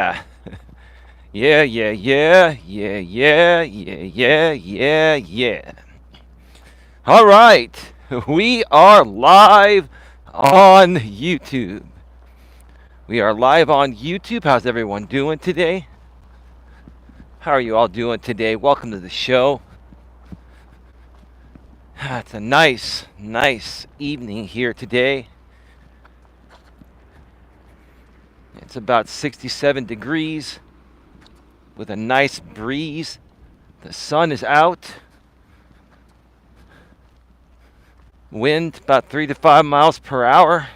Yeah, yeah, yeah, yeah, yeah, yeah, yeah, yeah, yeah. All right, we are live on YouTube. We are live on YouTube. How's everyone doing today? How are you all doing today? Welcome to the show. It's a nice evening here today. It's about 67 degrees with a nice breeze. The sun is out. Wind about 3 to 5 miles per hour.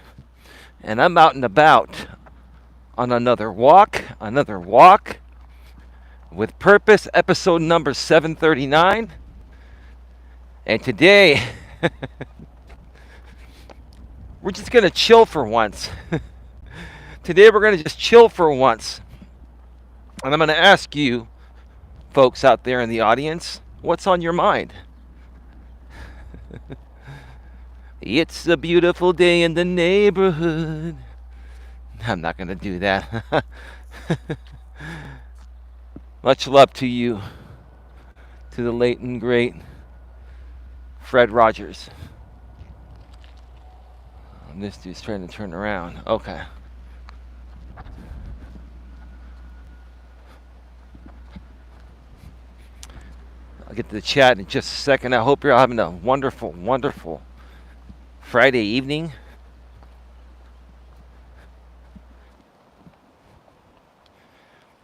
And I'm out and about on another walk with purpose, episode number 739. And today, we're just going to chill for once. Today, we're going to just chill for once. And I'm going to ask you, folks out there in the audience, what's on your mind? It's a beautiful day in the neighborhood. I'm not going to do that. Much love to you, to the late and great Fred Rogers. This dude's trying to turn around. Okay. I'll get to the chat in just a second. I hope you're having a wonderful Friday evening.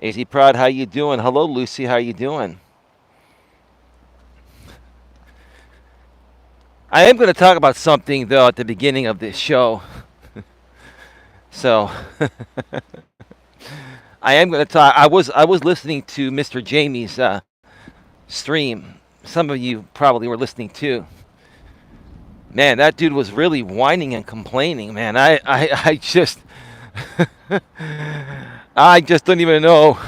AZ Prod, how you doing? Hello, Lucy. How you doing? I am going to talk about something, though, at the beginning of this show. So, I am going to talk. I was listening to Mr. Jamie's stream. Some of you probably were listening too. Man, that dude was really whining and complaining. Man, I just, I just don't even know.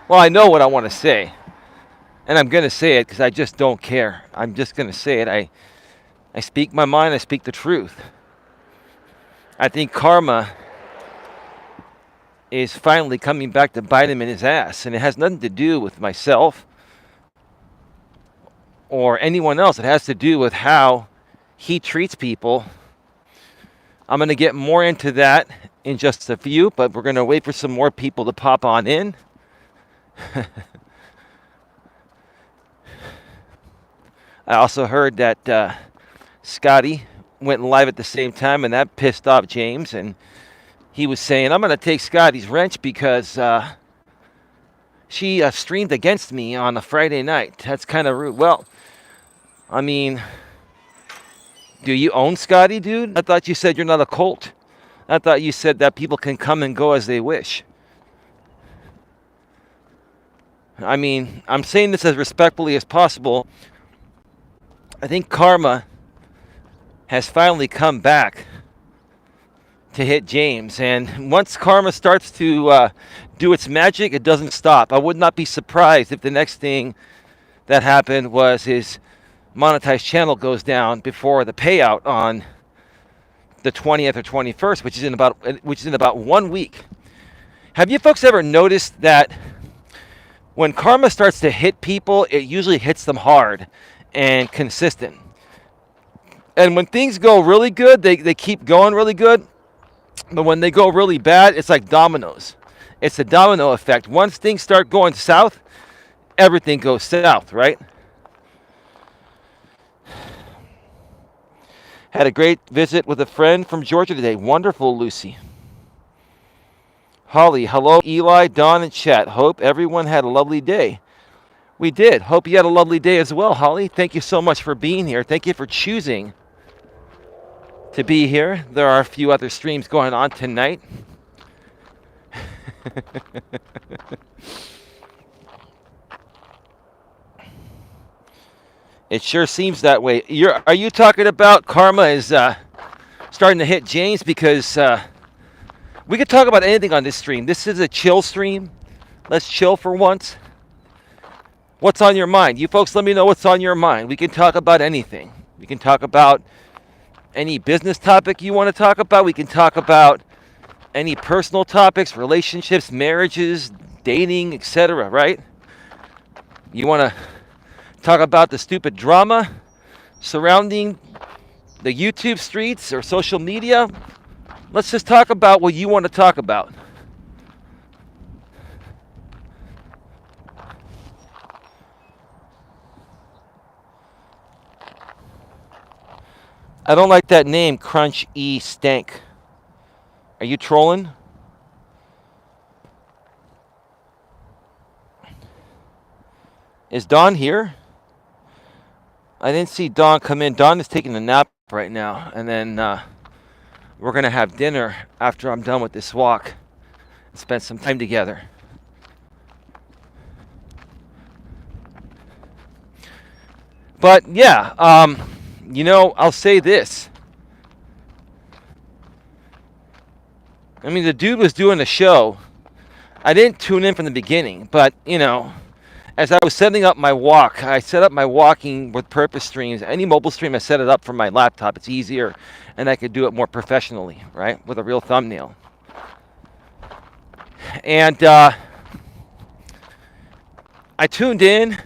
Well, I know what I want to say, and I'm going to say it because I just don't care. I'm just going to say it. I speak my mind. I speak the truth. I think karma is finally coming back to bite him in his ass, and it has nothing to do with myself or anyone else. It has to do with how he treats people. I'm going to get more into that in just a few, but we're going to wait for some more people to pop on in. I also heard that Scotty went live at the same time, and that pissed off James, and he was saying, I'm going to take Scotty's wrench because she streamed against me on a Friday night. That's kind of rude. Well, I mean, do you own Scotty, dude? I thought you said you're not a cult. I thought you said that people can come and go as they wish. I mean, I'm saying this as respectfully as possible. I think karma has finally come back to hit James. And once karma starts to do its magic, it doesn't stop. I would not be surprised if the next thing that happened was his monetized channel goes down before the payout on the 20th or 21st, which is in about 1 week. Have you folks ever noticed that when karma starts to hit people, it usually hits them hard and consistent? And when things go really good, they keep going really good. But when they go really bad, it's like dominoes. It's a domino effect. Once things start going south, everything goes south, right? Had a great visit with a friend from Georgia today. Wonderful, Lucy. Holly, hello, Eli, Don, and chat. Hope everyone had a lovely day. We did. Hope you had a lovely day as well, Holly. Thank you so much for being here. Thank you for choosing to be here. There are a few other streams going on tonight. It sure seems that way. Are you talking about karma is starting to hit James? Because we could talk about anything on this stream. This is a chill stream. Let's chill for once. What's on your mind? You folks let me know what's on your mind. We can talk about anything. We can talk about any business topic you want to talk about. We can talk about any personal topics, relationships, marriages, dating, etc., right? You want to talk about the stupid drama surrounding the YouTube streets or social media? Let's just talk about what you want to talk about. I don't like that name, Crunch E Stank. Are you trolling? Is Dawn here? I didn't see Dawn come in. Dawn is taking a nap right now. And then we're going to have dinner after I'm done with this walk and spend some time together. But yeah, I'll say this. I mean, the dude was doing a show. I didn't tune in from the beginning, but, as I was setting up my walk, I set up my walking with purpose streams. Any mobile stream, I set it up from my laptop. It's easier, and I could do it more professionally, right, with a real thumbnail. And I tuned in.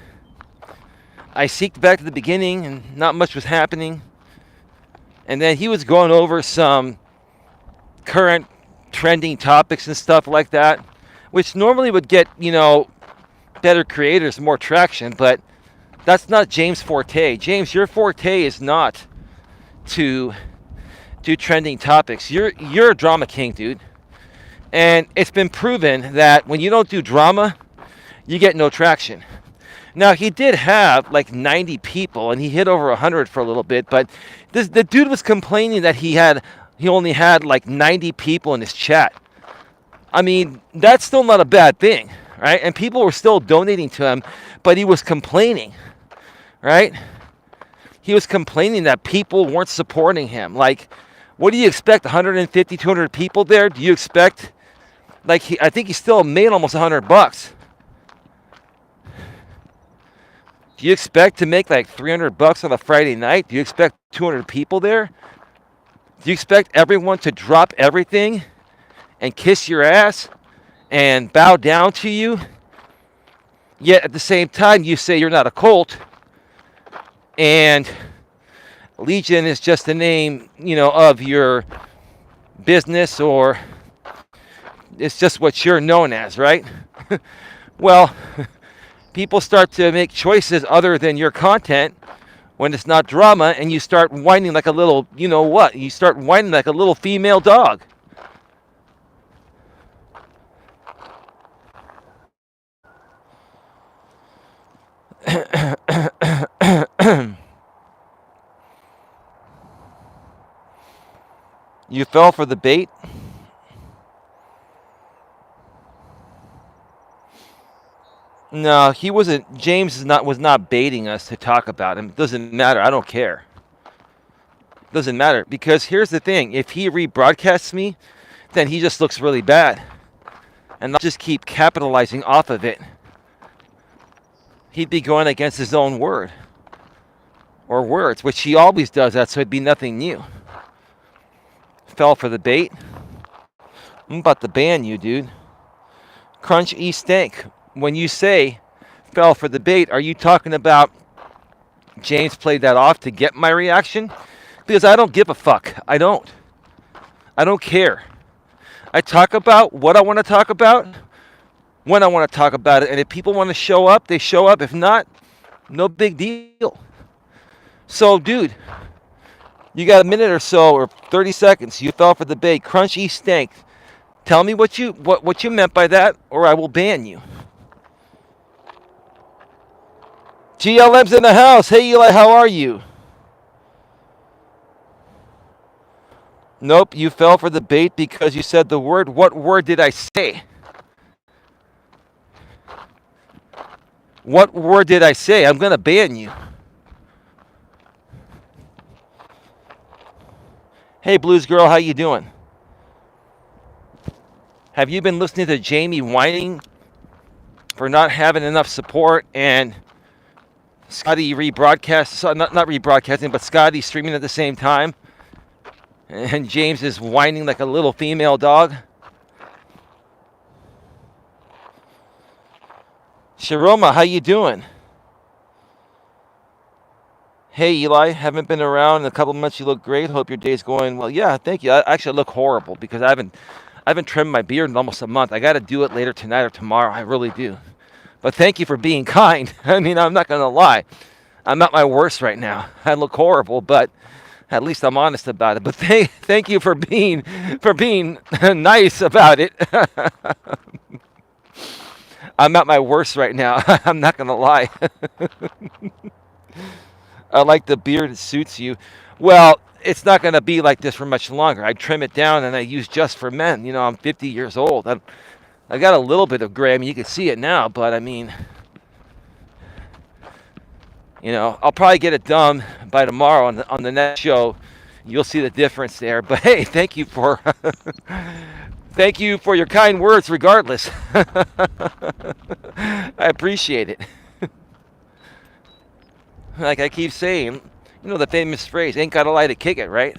I seeked back to the beginning, and not much was happening. And then he was going over some current trending topics and stuff like that, which normally would get, better creators more traction, but that's not James' forte. James, your forte is not to do trending topics. You're a drama king, dude. And it's been proven that when you don't do drama, you get no traction. Now, he did have like 90 people, and he hit over 100 for a little bit, but the dude was complaining that he only had like 90 people in his chat. I mean, that's still not a bad thing, right? And people were still donating to him, but he was complaining, right? He was complaining that people weren't supporting him. Like, what do you expect, 150, 200 people there? Do you expect, I think he still made almost $100. Do you expect to make like $300 on a Friday night? Do you expect 200 people there? Do you expect everyone to drop everything and kiss your ass and bow down to you? Yet at the same time, you say you're not a cult, and Legion is just the name, of your business, or it's just what you're known as, right? Well, people start to make choices other than your content when it's not drama, and you start whining like a little, you start whining like a little female dog. You fell for the bait? No, he wasn't. James was not baiting us to talk about him. It doesn't matter. I don't care. It doesn't matter, because here's the thing. If he rebroadcasts me, then he just looks really bad. And I'll just keep capitalizing off of it. He'd be going against his own word. Or words, which he always does that, so it'd be nothing new. Fell for the bait. I'm about to ban you, dude. Crunch E Stank. When you say fell for the bait, are you talking about James played that off to get my reaction? Because I don't give a fuck. I don't care. I talk about what I want to talk about when I want to talk about it. And if people want to show up, they show up. If not, no big deal. So, dude, you got a minute or so, or 30 seconds. You fell for the bait. Crunch E Stank. Tell me what you meant by that, or I will ban you. GLM's in the house. Hey, Eli, how are you? Nope, you fell for the bait because you said the word. What word did I say? What word did I say? I'm going to ban you. Hey, Blues Girl, how you doing? Have you been listening to Jamie whining for not having enough support, and Scotty not rebroadcasting, but Scotty streaming at the same time, and James is whining like a little female dog? Sharoma, how you doing? Hey Eli, haven't been around in a couple months. You look great. Hope your day's going well. Yeah, thank you. I look horrible because I haven't trimmed my beard in almost a month. I got to do it later tonight or tomorrow. I really do. But thank you for being kind. I mean, I'm not gonna lie. I'm at my worst right now. I look horrible, but at least I'm honest about it. But thank you for being nice about it. I'm at my worst right now. I'm not gonna lie. I like the beard; it suits you. Well, it's not gonna be like this for much longer. I trim it down and I use just for men. You know, I'm 50 years old. I got a little bit of gray. I mean, you can see it now, but I mean, I'll probably get it done by tomorrow on the next show. You'll see the difference there. But hey, thank you for thank you for your kind words, regardless. I appreciate it. Like I keep saying, the famous phrase, "Ain't got a lie to kick it," right?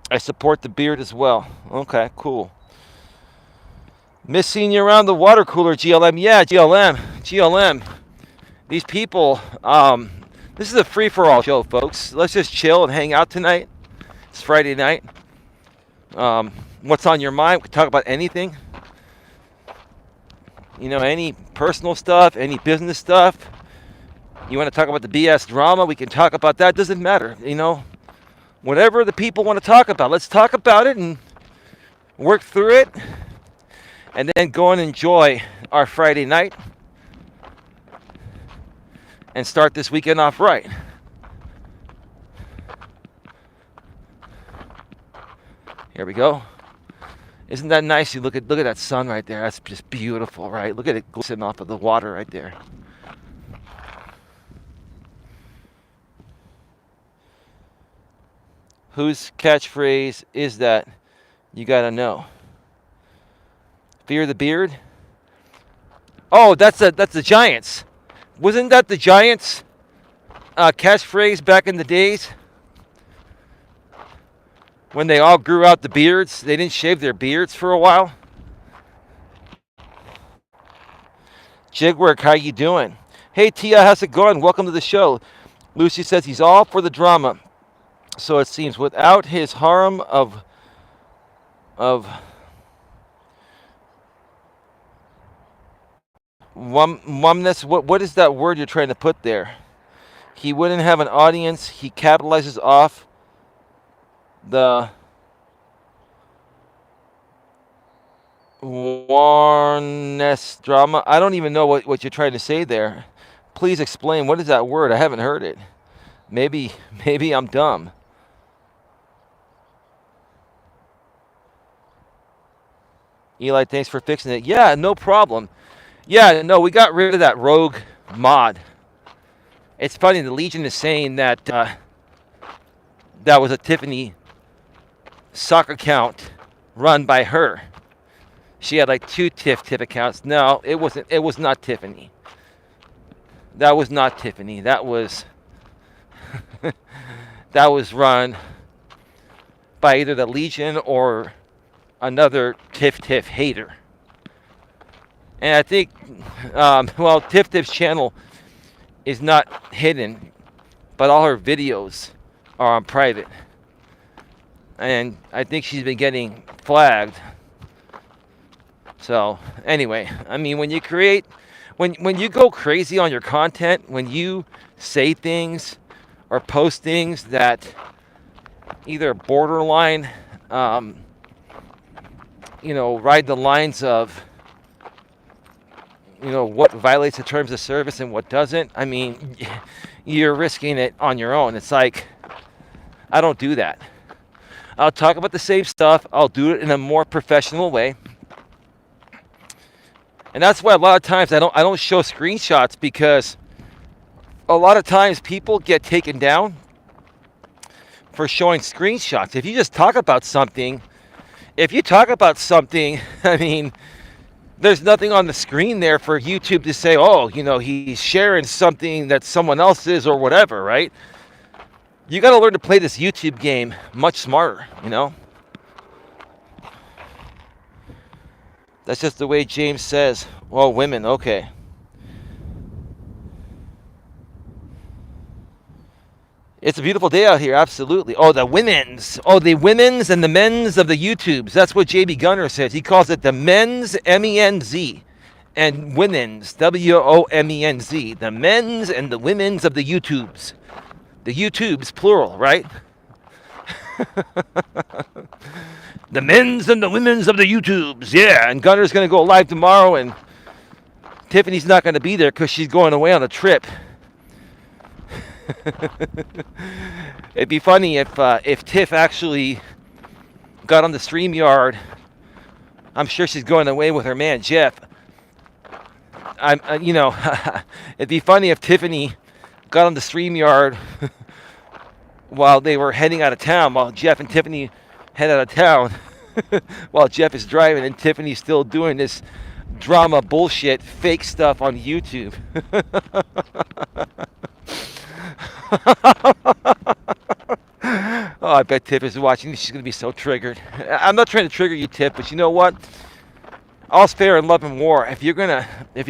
I support the beard as well. Okay, cool. Miss seeing you around the water cooler, GLM. Yeah, GLM. These people, this is a free-for-all show, folks. Let's just chill and hang out tonight. It's Friday night. What's on your mind? We can talk about anything. Any personal stuff, any business stuff. You want to talk about the BS drama? We can talk about that. Doesn't matter. Whatever the people want to talk about, let's talk about it and work through it. And then go and enjoy our Friday night and start this weekend off right. Here we go. Isn't that nice? You look at that sun right there. That's just beautiful, right? Look at it glistening off of the water right there. Whose catchphrase is that? You gotta know. Fear the beard? Oh, that's the Giants. Wasn't that the Giants catchphrase back in the days? When they all grew out the beards, they didn't shave their beards for a while. Jigwork, how you doing? Hey Tia, how's it going? Welcome to the show. Lucy says he's all for the drama. So it seems without his harem of Wumness, what is that word you're trying to put there? He wouldn't have an audience. He capitalizes off the warness drama. I don't even know what you're trying to say there. Please explain. What is that word? I haven't heard it. Maybe I'm dumb. Eli, thanks for fixing it. Yeah, no problem. Yeah, no, we got rid of that rogue mod. It's funny, the Legion is saying that that was a Tiffany soccer account run by her. She had like 2 Tiff accounts. No, it wasn't. It was not Tiffany. That was not Tiffany. That was that was run by either the Legion or another Tiff hater. And I think, Tiff's channel is not hidden, but all her videos are on private. And I think she's been getting flagged. So, anyway, I mean, when you go crazy on your content, when you say things or post things that either borderline, ride the lines of, what violates the terms of service and what doesn't, I mean, you're risking it on your own. It's like, I don't do that. I'll talk about the same stuff. I'll do it in a more professional way. And that's why a lot of times I don't show screenshots, because a lot of times people get taken down for showing screenshots. If you just talk about something, I mean, there's nothing on the screen there for YouTube to say, oh, he's sharing something that someone else is or whatever, right? You got to learn to play this YouTube game much smarter, That's just the way James says. Well, women, okay. It's a beautiful day out here, absolutely. Oh, the women's. Oh, the women's and the men's of the YouTubes. That's what JB Gunner says. He calls it the men's, M-E-N-Z, and women's, W-O-M-E-N-Z. The men's and the women's of the YouTubes. The YouTubes, plural, right? The men's and the women's of the YouTubes. Yeah, and Gunner's going to go live tomorrow, and Tiffany's not going to be there because she's going away on a trip. It'd be funny if Tiff actually got on the StreamYard. I'm sure she's going away with her man Jeff. It'd be funny if Tiffany got on the StreamYard while they were heading out of town, while Jeff and Tiffany head out of town, while Jeff is driving and Tiffany's still doing this drama bullshit, fake stuff on YouTube. Oh, I bet Tiff is watching. She's gonna be so triggered. I'm not trying to trigger you, Tiff, but you know what? All's fair in love and war. If you're gonna try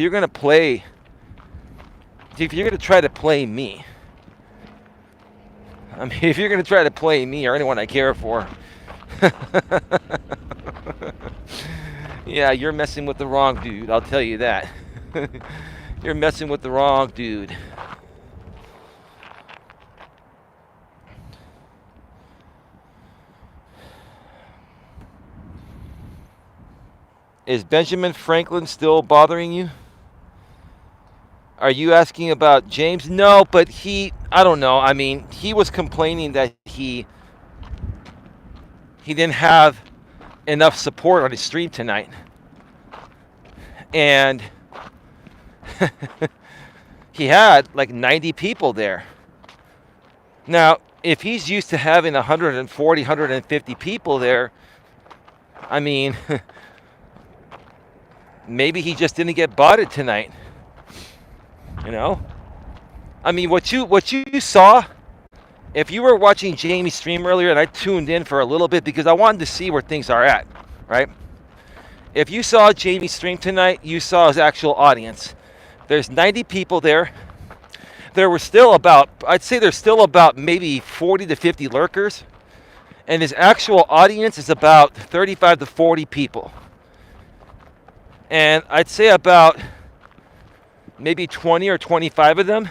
to play me, I mean, if you're gonna try to play me or anyone I care for, yeah, you're messing with the wrong dude. I'll tell you that. You're messing with the wrong dude. Is Benjamin Franklin still bothering you? Are you asking about James? No, but I don't know. I mean, he was complaining that he didn't have enough support on his stream tonight. And he had like 90 people there. Now, if he's used to having 140, 150 people there, I mean, maybe he just didn't get botted tonight. You know? I mean, what you saw, if you were watching Jamie's stream earlier, and I tuned in for a little bit because I wanted to see where things are at, right? If you saw Jamie's stream tonight, you saw his actual audience. There's 90 people there. There were still I'd say there's still about maybe 40 to 50 lurkers. And his actual audience is about 35 to 40 people. And I'd say about maybe 20 or 25 of them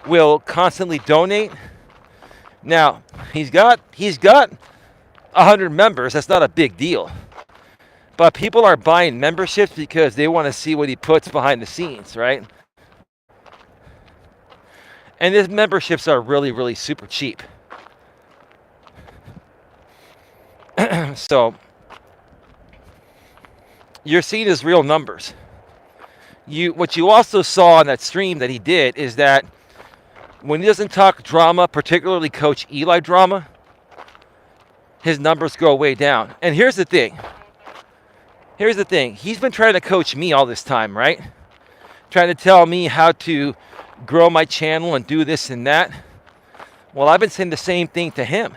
will constantly donate. Now, he's got 100 members. That's not a big deal. But people are buying memberships because they want to see what he puts behind the scenes, right? And his memberships are really, really super cheap. So you're seeing his real numbers. What you also saw on that stream that he did is that when he doesn't talk drama, particularly Coach Eli drama, his numbers go way down. And here's the thing. He's been trying to coach me all this time, right? Trying to tell me how to grow my channel and do this and that. Well, I've been saying the same thing to him.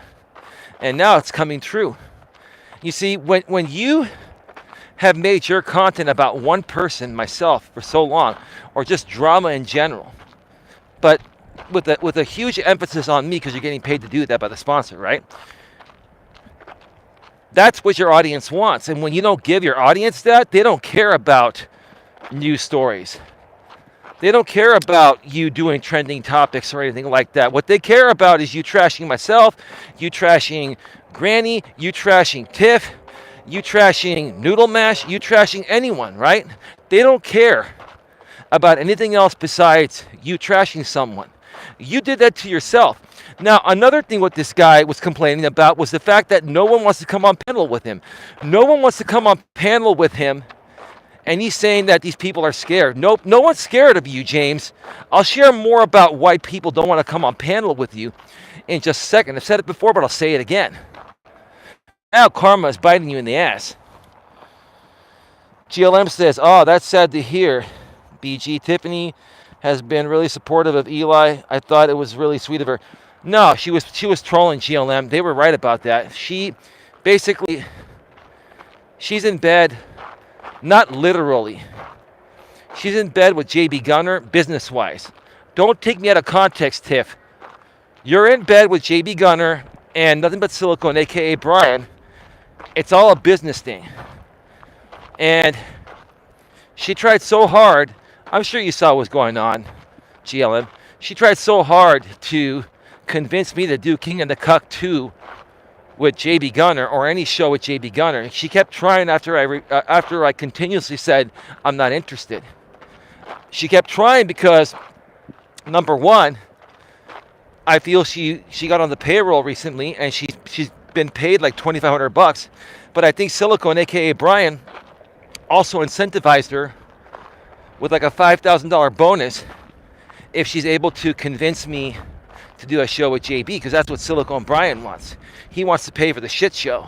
And now it's coming true. You see, when you have made your content about one person, myself, for so long, or just drama in general, but with a huge emphasis on me because you're getting paid to do that by the sponsor, right? That's what your audience wants. And when you don't give your audience that, they don't care about news stories. They don't care about you doing trending topics or anything like that. What they care about is you trashing myself, you trashing Granny, you trashing Tiff, you trashing Noodle Mash, you trashing anyone, right? They don't care about anything else besides you trashing someone. You did that to yourself. Now, another thing what this guy was complaining about was the fact that no one wants to come on panel with him. No one wants to come on panel with him, and he's saying that these people are scared. Nope, no one's scared of you, James. I'll share more about why people don't want to come on panel with you in just a second. I've said it before, but I'll say it again. Now karma is biting you in the ass. GLM says, oh, that's sad to hear. BG, Tiffany has been really supportive of Eli. I thought it was really sweet of her. No, she was trolling GLM. They were right about that. She's in bed Not literally. She's in bed with JB Gunner business-wise. Don't take me out of context, Tiff. You're in bed with JB Gunner and nothing but silicone, a.k.a. Brian. It's all a business thing. And she tried so hard. I'm sure you saw what was going on, GLM. She tried so hard to convince me to do King and the Cuck 2 with JB Gunner or any show with JB Gunner. She kept trying after I continuously said, I'm not interested. She kept trying because, number one, I feel she got on the payroll recently and she's been paid like $2,500. But I think Silicone, a.k.a. Brian, also incentivized her with like a $5,000 bonus if she's able to convince me to do a show with JB, because that's what Silicone Brian wants. He wants to pay for the shit show.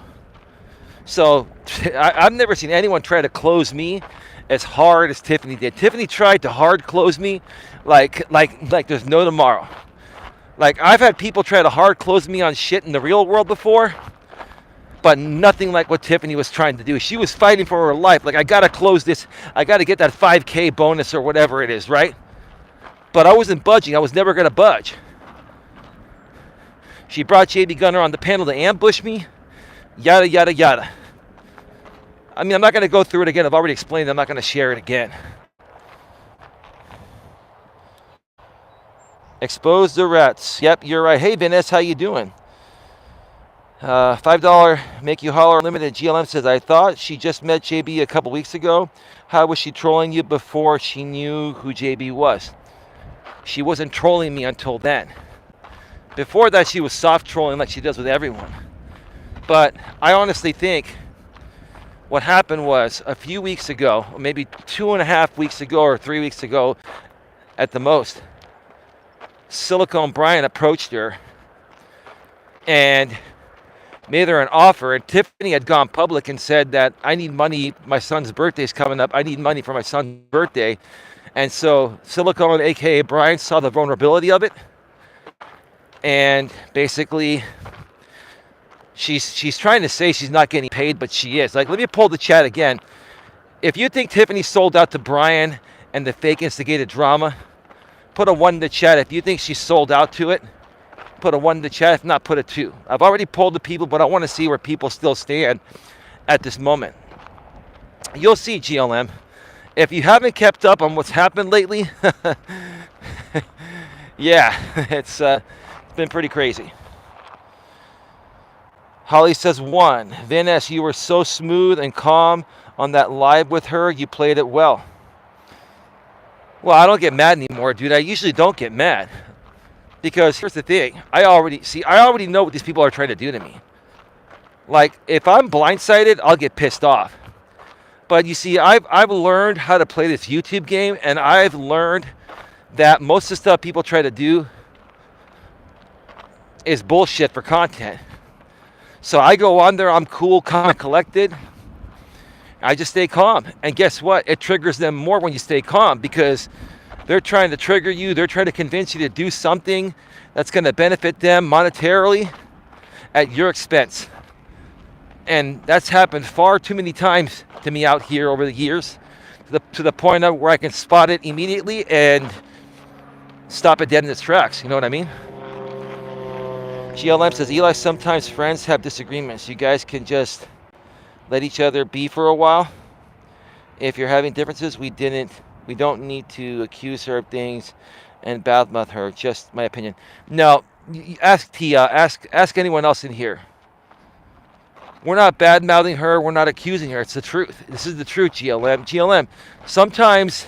So I've never seen anyone try to close me as hard as Tiffany did. Tiffany tried to hard close me like there's no tomorrow. Like, I've had people try to hard close me on shit in the real world before, but nothing like what Tiffany was trying to do. She was fighting for her life. Like, I got to close this. I got to get that 5K bonus or whatever it is, right? But I wasn't budging. I was never going to budge. She brought JB Gunner on the panel to ambush me. Yada, yada, yada. I mean, I'm not going to go through it again. I've already explained it. I'm not going to share it again. Expose the rats. Yep, you're right. Hey, Vanessa, how you doing? $5 make you holler limited. GLM says, I thought she just met JB a couple weeks ago. How was she trolling you before she knew who JB was? She wasn't trolling me until then. Before that, she was soft trolling like she does with everyone. But I honestly think what happened was a few weeks ago, or maybe 2.5 weeks ago or 3 weeks ago at the most, Silicone Brian approached her and made her an offer. And Tiffany had gone public and said that I need money. My son's birthday's coming up. I need money for my son's birthday. And so Silicone, a.k.a. Brian, saw the vulnerability of it. And basically, she's trying to say she's not getting paid, but she is. Like, let me pull the chat again. If you think Tiffany sold out to Brian and the fake instigated drama, put a 1 in the chat. If you think she sold out to it, put a 1 in the chat. If not, put a 2. I've already polled the people, but I want to see where people still stand at this moment. You'll see, GLM. If you haven't kept up on what's happened lately, yeah, it's been pretty crazy. Holly says 1. Vanessa, you were so smooth and calm on that live with her. You played it well. Well, I don't get mad anymore, dude. I usually don't get mad. Because here's the thing. I already know what these people are trying to do to me. Like, if I'm blindsided, I'll get pissed off. But you see, I've learned how to play this YouTube game, and I've learned that most of the stuff people try to do is bullshit for content. So I go on there, I'm cool, calm, and collected. I just stay calm. And guess what? It triggers them more when you stay calm, because they're trying to trigger you. They're trying to convince you to do something that's going to benefit them monetarily at your expense. And that's happened far too many times to me out here over the years, to the point of where I can spot it immediately and stop it dead in its tracks. You know what I mean? GLM says, Eli, sometimes friends have disagreements. You guys can just let each other be for a while. If you're having differences, we don't need to accuse her of things and badmouth her. Just my opinion. No, ask Tia, ask anyone else in here. We're not bad-mouthing her. We're not accusing her. It's the truth. This is the truth, GLM. GLM, sometimes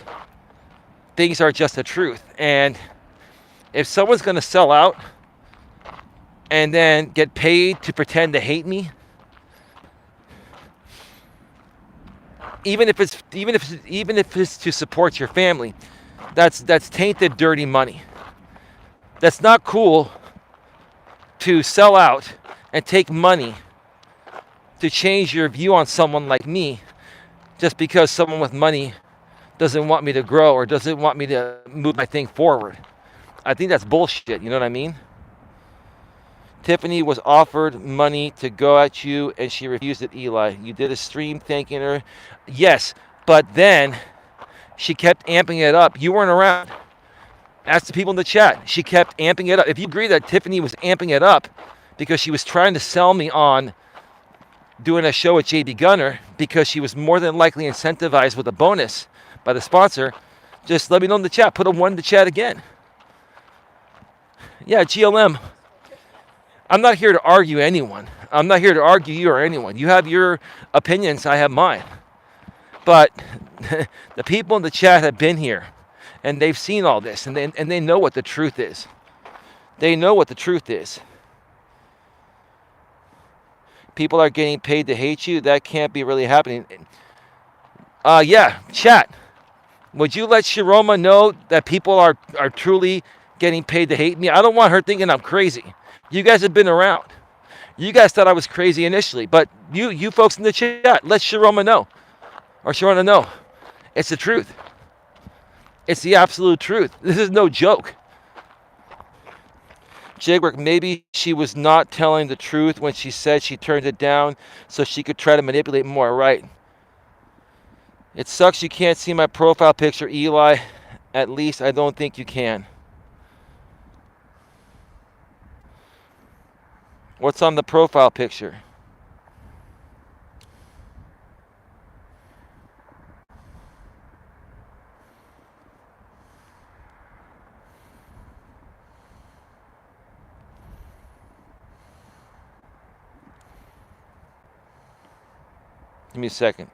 things are just the truth. And if someone's going to sell out and then get paid to pretend to hate me, even if it's to support your family, that's tainted, dirty money. That's not cool to sell out and take money to change your view on someone like me just because someone with money doesn't want me to grow or doesn't want me to move my thing forward. I think that's bullshit, you know what I mean? Tiffany was offered money to go at you and she refused it, Eli. You did a stream thanking her. Yes, But then she kept amping it up. You weren't around. Ask the people in the chat. She kept amping it up. If you agree that Tiffany was amping it up because she was trying to sell me on doing a show with JB Gunner because she was more than likely incentivized with a bonus by the sponsor, just let me know in the chat. Put a 1 in the chat again. Yeah, GLM. I'm not here to argue anyone. I'm not here to argue you or anyone. You have your opinions, I have mine. But the people in the chat have been here, and they've seen all this, and they know what the truth is. They know what the truth is. People are getting paid to hate you. That can't be really happening. Yeah, chat. Would you let Shiroma know that people are truly getting paid to hate me? I don't want her thinking I'm crazy. You guys have been around. You guys thought I was crazy initially, but you folks in the chat, let Shiroma know. Or Sharona know. It's the truth. It's the absolute truth. This is no joke. Jigwork, maybe she was not telling the truth when she said she turned it down so she could try to manipulate more, right? It sucks you can't see my profile picture, Eli. At least I don't think you can. What's on the profile picture? Give me a second.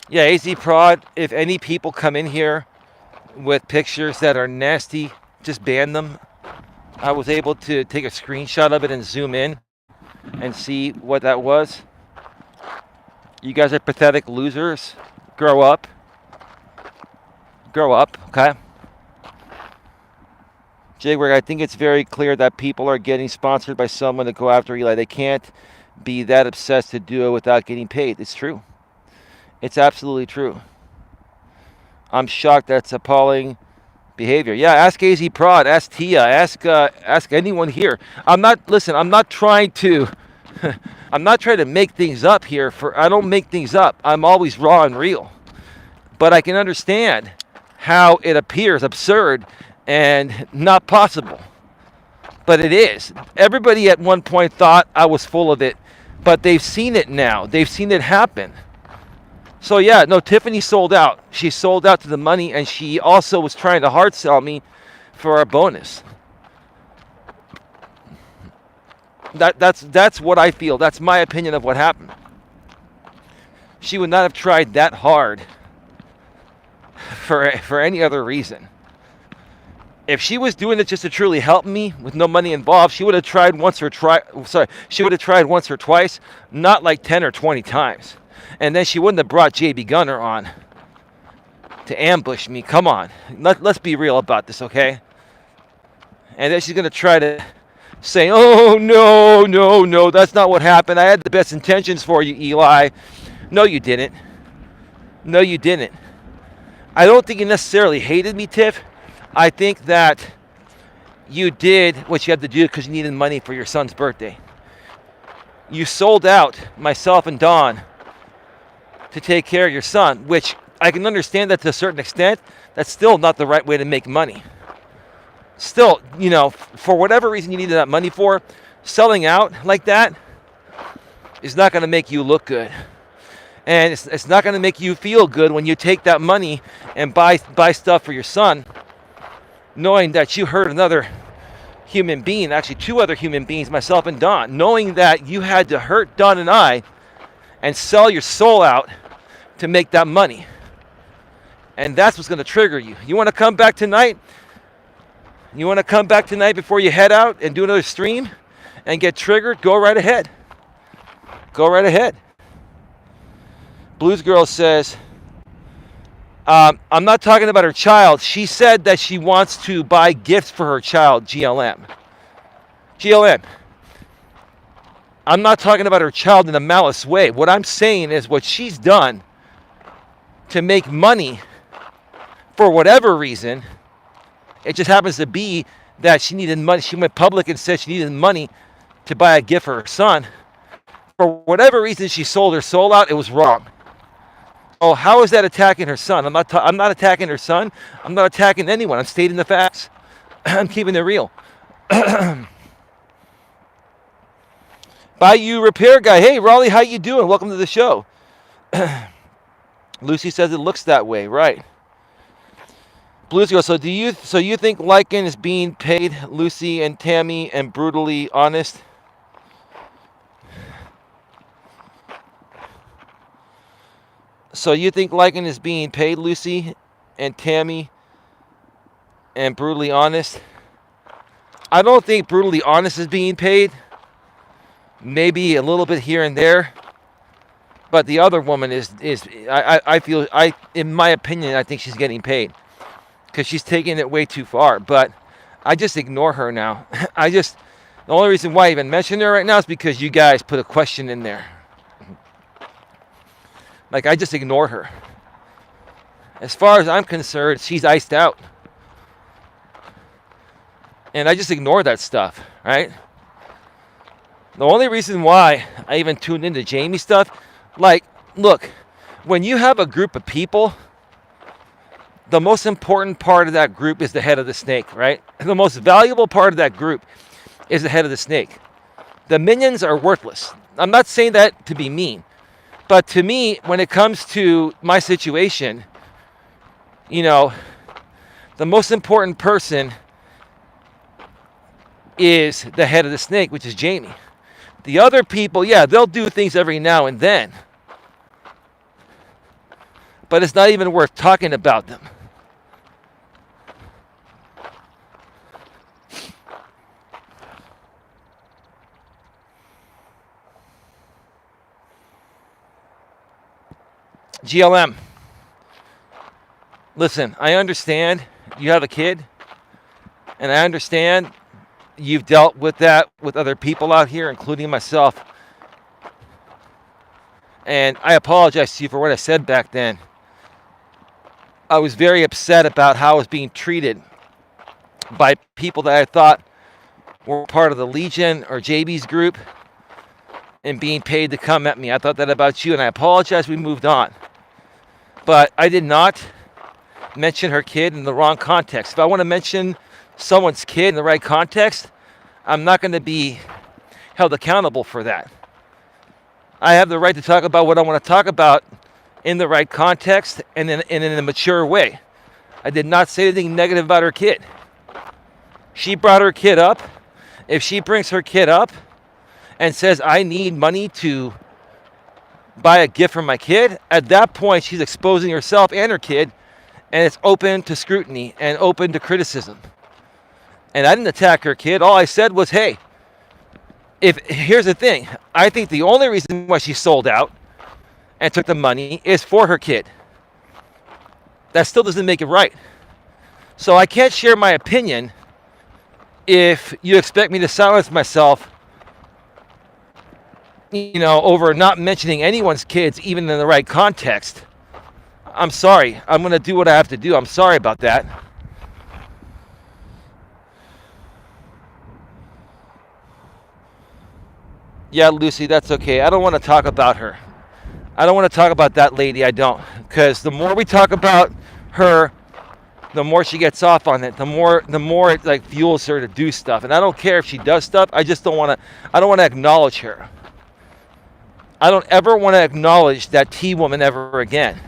Yeah, AZ Prod, if any people come in here with pictures that are nasty, just ban them. I was able to take a screenshot of it and zoom in and see what that was. You guys are pathetic losers. Grow up. Grow up, okay? Jigward, I think it's very clear that people are getting sponsored by someone to go after Eli. They can't be that obsessed to do it without getting paid. It's true. It's absolutely true. I'm shocked. That's appalling behavior. Yeah, ask AZ Prod, ask Tia, ask anyone here. I'm not trying to I'm not trying to make things up here. I don't make things up. I'm always raw and real. But I can understand how it appears absurd and not possible. But it is. Everybody at one point thought I was full of it, but they've seen it now. They've seen it happen. So yeah, no, Tiffany sold out. She sold out to the money, and she also was trying to hard sell me for our bonus. That's what I feel. That's my opinion of what happened. She would not have tried that hard for any other reason. If she was doing it just to truly help me with no money involved, she would have tried once or twice, not like 10 or 20 times. And then she wouldn't have brought JB Gunner on to ambush me. Come on. Let's be real about this, okay? And then she's going to try to say, oh, no, that's not what happened. I had the best intentions for you, Eli. No, you didn't. No, you didn't. I don't think you necessarily hated me, Tiff. I think that you did what you had to do because you needed money for your son's birthday. You sold out myself and Dawn to take care of your son, which I can understand that to a certain extent. That's still not the right way to make money. Still, for whatever reason you needed that money for, selling out like that is not going to make you look good. And it's not going to make you feel good when you take that money and buy stuff for your son, knowing that you hurt another human being, actually two other human beings, myself and Don, knowing that you had to hurt Don and I and sell your soul out to make that money. And that's what's going to trigger you. You want to come back tonight? You want to come back tonight before you head out and do another stream and get triggered, go right ahead. Go right ahead. Blues Girl says, I'm not talking about her child. She said that she wants to buy gifts for her child, GLM. GLM. I'm not talking about her child in a malice way. What I'm saying is what she's done to make money for whatever reason. It just happens to be that she needed money. She went public and said she needed money to buy a gift for her son. For whatever reason, she sold her soul out. It was wrong. Oh, how is that attacking her son? I'm not attacking her son. I'm not attacking anyone. I'm stating the facts. I'm keeping it real. Bayou Repair Guy. Hey, Raleigh, how you doing? Welcome to the show. Lucy says it looks that way. Right. Blues Girl. So you think Lycan is being paid, Lucy and Tammy, and brutally honest? So you think Lycan is being paid, Lucy and Tammy, and brutally honest? I don't think brutally honest is being paid. Maybe a little bit here and there. But the other woman is I feel, in my opinion, I think she's getting paid. Because she's taking it way too far. But I just ignore her now. The only reason why I even mention her right now is because you guys put a question in there. Like, I just ignore her. As far as I'm concerned, she's iced out. And I just ignore that stuff, right? The only reason why I even tuned into Jamie stuff, like, look, when you have a group of people, the most important part of that group is the head of the snake, right? The most valuable part of that group is the head of the snake. The minions are worthless. I'm not saying that to be mean. But to me, when it comes to my situation, the most important person is the head of the snake, which is Jamie. The other people, yeah, they'll do things every now and then. But it's not even worth talking about them. GLM, listen, I understand you have a kid, and I understand you've dealt with that with other people out here, including myself. And I apologize to you for what I said back then. I was very upset about how I was being treated by people that I thought were part of the Legion or JB's group and being paid to come at me. I thought that about you, and I apologize. We moved on. But I did not mention her kid in the wrong context. If I want to mention someone's kid in the right context, I'm not going to be held accountable for that. I have the right to talk about what I want to talk about in the right context and in a mature way. I did not say anything negative about her kid. She brought her kid up. If she brings her kid up and says, I need money to buy a gift for my kid, at that point she's exposing herself and her kid, and it's open to scrutiny and open to criticism. And I didn't attack her kid. All I said was, hey, here's the thing. I think the only reason why she sold out and took the money is for her kid. That still doesn't make it right. So I can't share my opinion if you expect me to silence myself, over not mentioning anyone's kids, even in the right context. I'm sorry. I'm going to do what I have to do. I'm sorry about that. Yeah, Lucy, that's okay. I don't want to talk about her. I don't want to talk about that lady. I don't. Because the more we talk about her, the more she gets off on it. The more it fuels her to do stuff. And I don't care if she does stuff. I just don't want to acknowledge her. I don't ever want to acknowledge that T-woman ever again.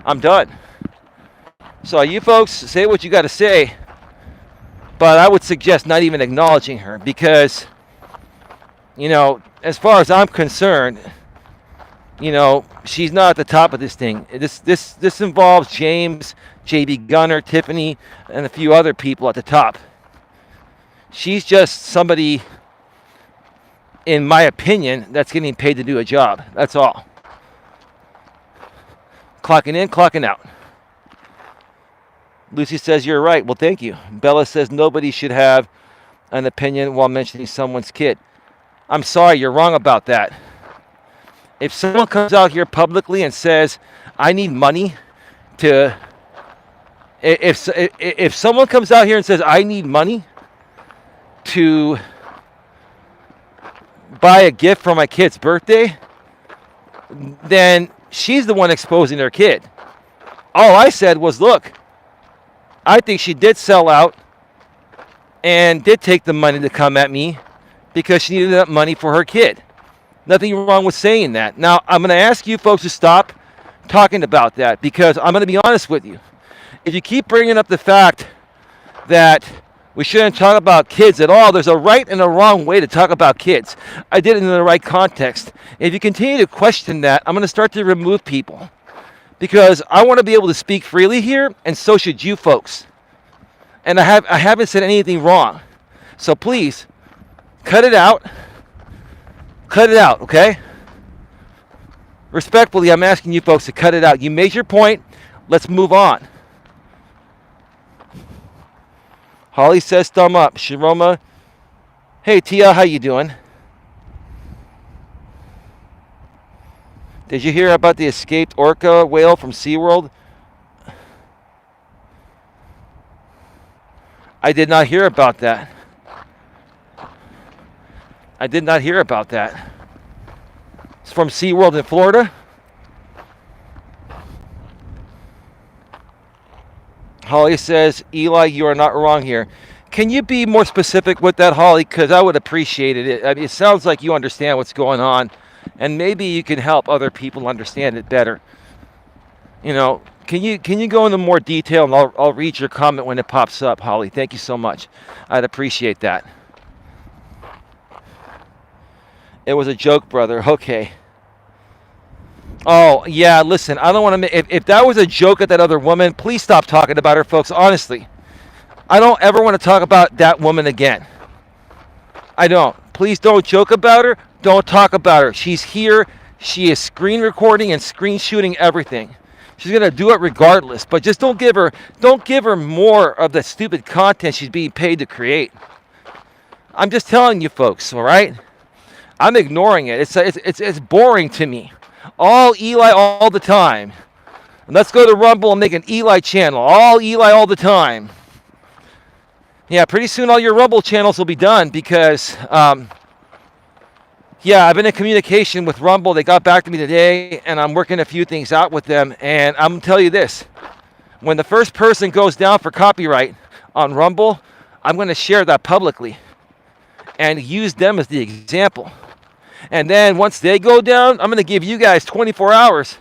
I'm done. So you folks, say what you got to say. But I would suggest not even acknowledging her because, as far as I'm concerned, she's not at the top of this thing. This involves James, JB Gunner, Tiffany, and a few other people at the top. She's just somebody, in my opinion, that's getting paid to do a job. That's all. Clocking in, clocking out. Lucy says, you're right. Well, thank you. Bella says, nobody should have an opinion while mentioning someone's kid. I'm sorry, you're wrong about that. If someone comes out here publicly and says, I need money to... If someone comes out here and says, I need money to buy a gift for my kid's birthday, then she's the one exposing her kid. All I said was, look, I think she did sell out and did take the money to come at me because she needed that money for her kid. Nothing wrong with saying that. Now, I'm going to ask you folks to stop talking about that, because I'm going to be honest with you. If you keep bringing up the fact that we shouldn't talk about kids at all, there's a right and a wrong way to talk about kids. I did it in the right context. If you continue to question that, I'm going to start to remove people, because I want to be able to speak freely here, and so should you folks. And I haven't said anything wrong. So please, cut it out. Cut it out, okay? Respectfully, I'm asking you folks to cut it out. You made your point. Let's move on. Holly says thumb up. Sharoma, hey Tia, how you doing? Did you hear about the escaped orca whale from SeaWorld? I did not hear about that. I did not hear about that. It's from SeaWorld in Florida. Holly says, Eli, you are not wrong here. Can you be more specific with that, Holly? Because I would appreciate it. I mean, it sounds like you understand what's going on, and maybe you can help other people understand it better. You know, can you go into more detail, and I'll read your comment when it pops up, Holly. Thank you so much. I'd appreciate that. It was a joke, brother. Okay. Oh, yeah, listen, I don't want to... If that was a joke at that other woman, please stop talking about her, folks. Honestly, I don't ever want to talk about that woman again. I don't. Please don't joke about her. Don't talk about her. She's here. She is screen recording and screen shooting everything. She's going to do it regardless, but just don't give her more of the stupid content she's being paid to create. I'm just telling you folks, all right? I'm ignoring it. It's boring to me. All Eli all the time. And let's go to Rumble and make an Eli channel. All Eli all the time. Yeah, pretty soon all your Rumble channels will be done, because, yeah, I've been in communication with Rumble. They got back to me today, and I'm working a few things out with them. And I'm going to tell you this. When the first person goes down for copyright on Rumble, I'm going to share that publicly and use them as the example. And then once they go down, I'm going to give you guys 24 hours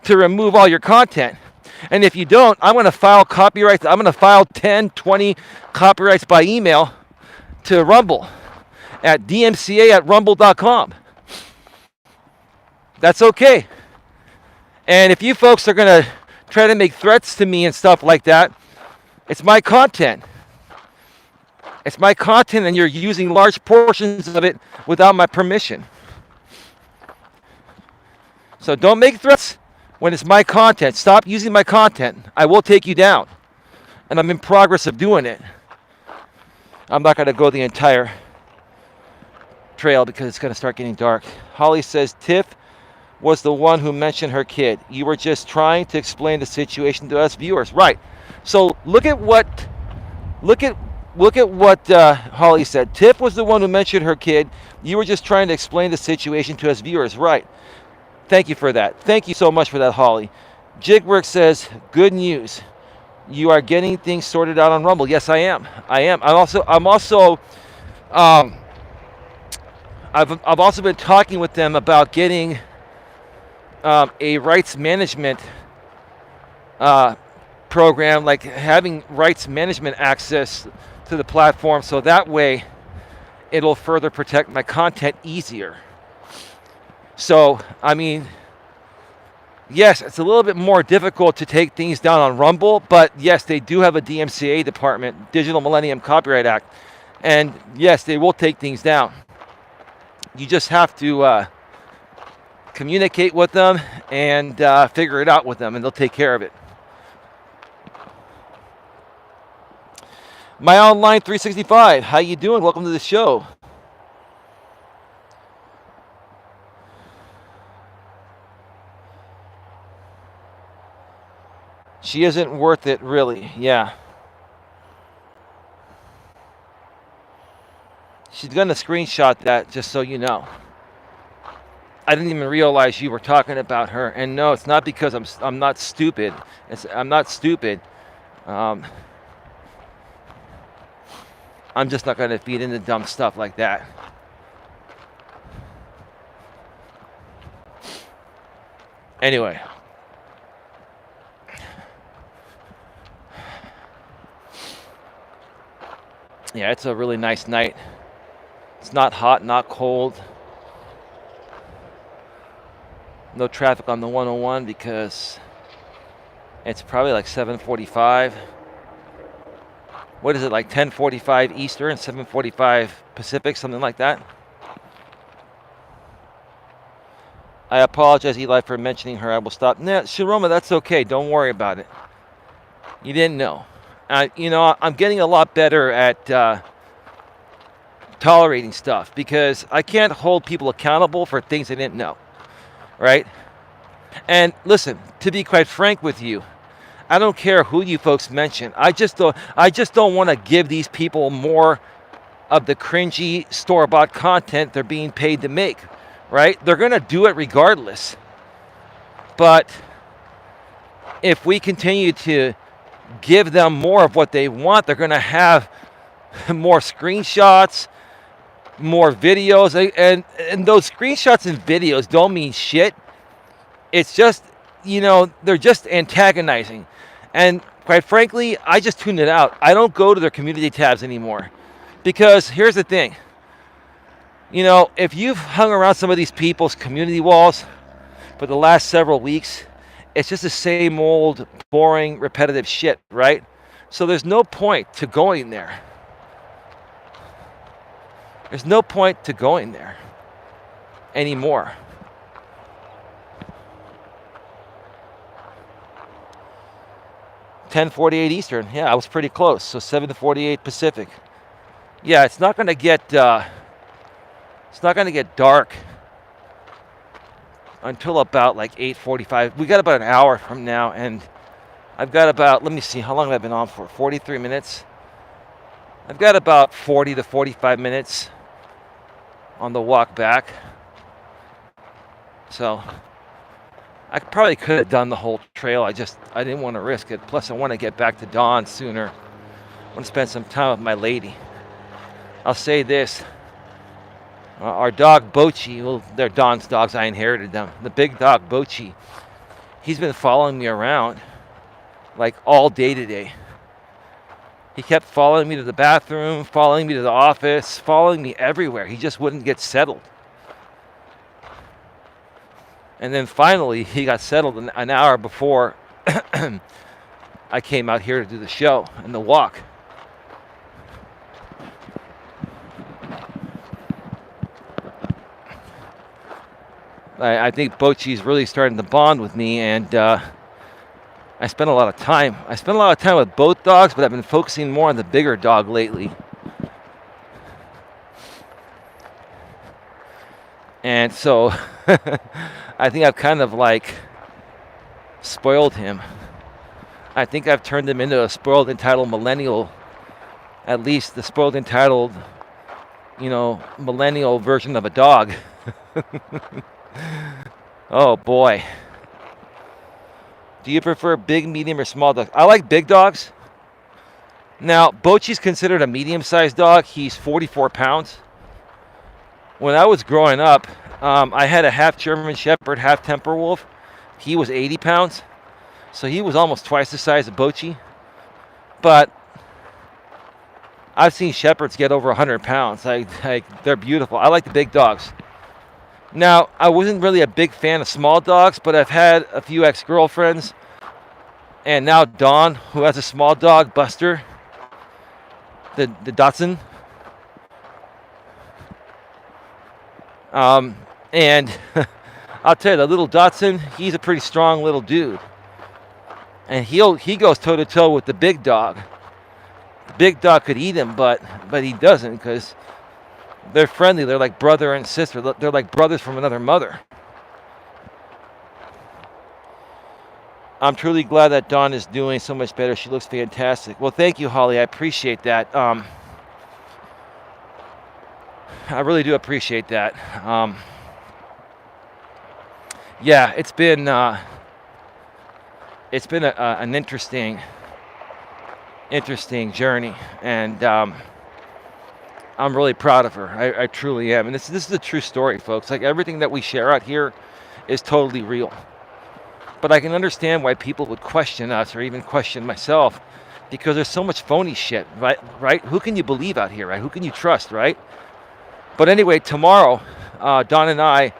to remove all your content. And if you don't, I'm going to file copyrights. I'm going to file 10, 20 copyrights by email to Rumble at dmca@rumble.com. That's okay. And if you folks are going to try to make threats to me and stuff like that, it's my content. It's my content, and you're using large portions of it without my permission. So don't make threats when it's my content. Stop using my content. I will take you down. And I'm in progress of doing it. I'm not going to go the entire trail because it's going to start getting dark. Holly says, Tiff was the one who mentioned her kid. You were just trying to explain the situation to us viewers. Right. So look at what Holly said. Tiff was the one who mentioned her kid. You were just trying to explain the situation to us viewers. Right. Thank you for that. Thank you so much for that, Holly. Jigwork says, good news. You are getting things sorted out on Rumble. Yes, I am. I've also been talking with them about getting a rights management program, like having rights management access to the platform, so that way it'll further protect my content easier. So, I mean, yes, it's a little bit more difficult to take things down on Rumble, but yes, they do have a DMCA department, Digital Millennium Copyright Act, And yes, they will take things down. You just have to communicate with them and figure it out with them, and they'll take care of it. My Online 365, how you doing? Welcome to the show. She isn't worth it, really. Yeah. She's going to screenshot that, just so you know. I didn't even realize you were talking about her. And no, it's not because I'm not stupid. I'm not stupid. I'm just not going to feed into dumb stuff like that. Anyway. Yeah, it's a really nice night. It's not hot, not cold. No traffic on the 101 because it's probably like 7:45. What is it, like 10:45 Eastern, 7:45 Pacific, something like that? I apologize, Eli, for mentioning her. I will stop. Nah, Sharoma, that's okay. Don't worry about it. You didn't know. I'm getting a lot better at tolerating stuff because I can't hold people accountable for things they didn't know, right? And listen, to be quite frank with you, I don't care who you folks mention. I just don't want to give these people more of the cringy store-bought content they're being paid to make, right? They're going to do it regardless. But if we continue to give them more of what they want, they're going to have more screenshots, more videos, and those screenshots and videos don't mean shit. It's just, they're just antagonizing. And quite frankly, I just tuned it out. I don't go to their community tabs anymore. Because here's the thing. If you've hung around some of these people's community walls for the last several weeks, it's just the same old, boring, repetitive shit, right? So there's no point to going there. There's no point to going there anymore. $10:48 Eastern. Yeah, I was pretty close. So 7:48 Pacific. Yeah, it's not going to get dark until about like 8:45. We got about an hour from now, and I've got about, let me see, how long have I been on for? 43 minutes. I've got about 40 to 45 minutes on the walk back. So I probably could have done the whole trail. I didn't want to risk it. Plus, I want to get back to Dawn sooner. I want to spend some time with my lady. I'll say this. Our dog, Bochi, well, they're Dawn's dogs. I inherited them. The big dog, Bochi, he's been following me around like all day today. He kept following me to the bathroom, following me to the office, following me everywhere. He just wouldn't get settled. And then finally, he got settled an hour before I came out here to do the show and the walk. I think Bochi's really starting to bond with me, and I spend a lot of time. I spend a lot of time with both dogs, but I've been focusing more on the bigger dog lately. And so I think I've kind of like spoiled him. I think I've turned him into a spoiled, entitled millennial. At least the spoiled, entitled, millennial version of a dog. Oh boy. Do you prefer big, medium, or small dogs? I like big dogs. Now, Bochi's considered a medium-sized dog. He's 44 pounds. When I was growing up, I had a half German Shepherd, half Temper Wolf. He was 80 pounds. So he was almost twice the size of Bochi. But I've seen Shepherds get over 100 pounds. They're beautiful. I like the big dogs. Now, I wasn't really a big fan of small dogs, but I've had a few ex-girlfriends. And now Dawn, who has a small dog, Buster, the Dachshund. And I'll tell you, the little Dotson, he's a pretty strong little dude. And he goes toe to toe with the big dog. The big dog could eat him, but he doesn't, because they're friendly. They're like brother and sister. They're like brothers from another mother. I'm truly glad that Dawn is doing so much better. She looks fantastic. Well, thank you, Holly. I appreciate that. I really do appreciate that. Yeah, it's been an interesting journey, and I'm really proud of her. I truly am. And this is a true story, folks. Like, everything that we share out here is totally real. But I can understand why people would question us, or even question myself, because there's so much phony shit, right? Who can you believe out here, right? Who can you trust, right? But anyway, tomorrow, Don and I,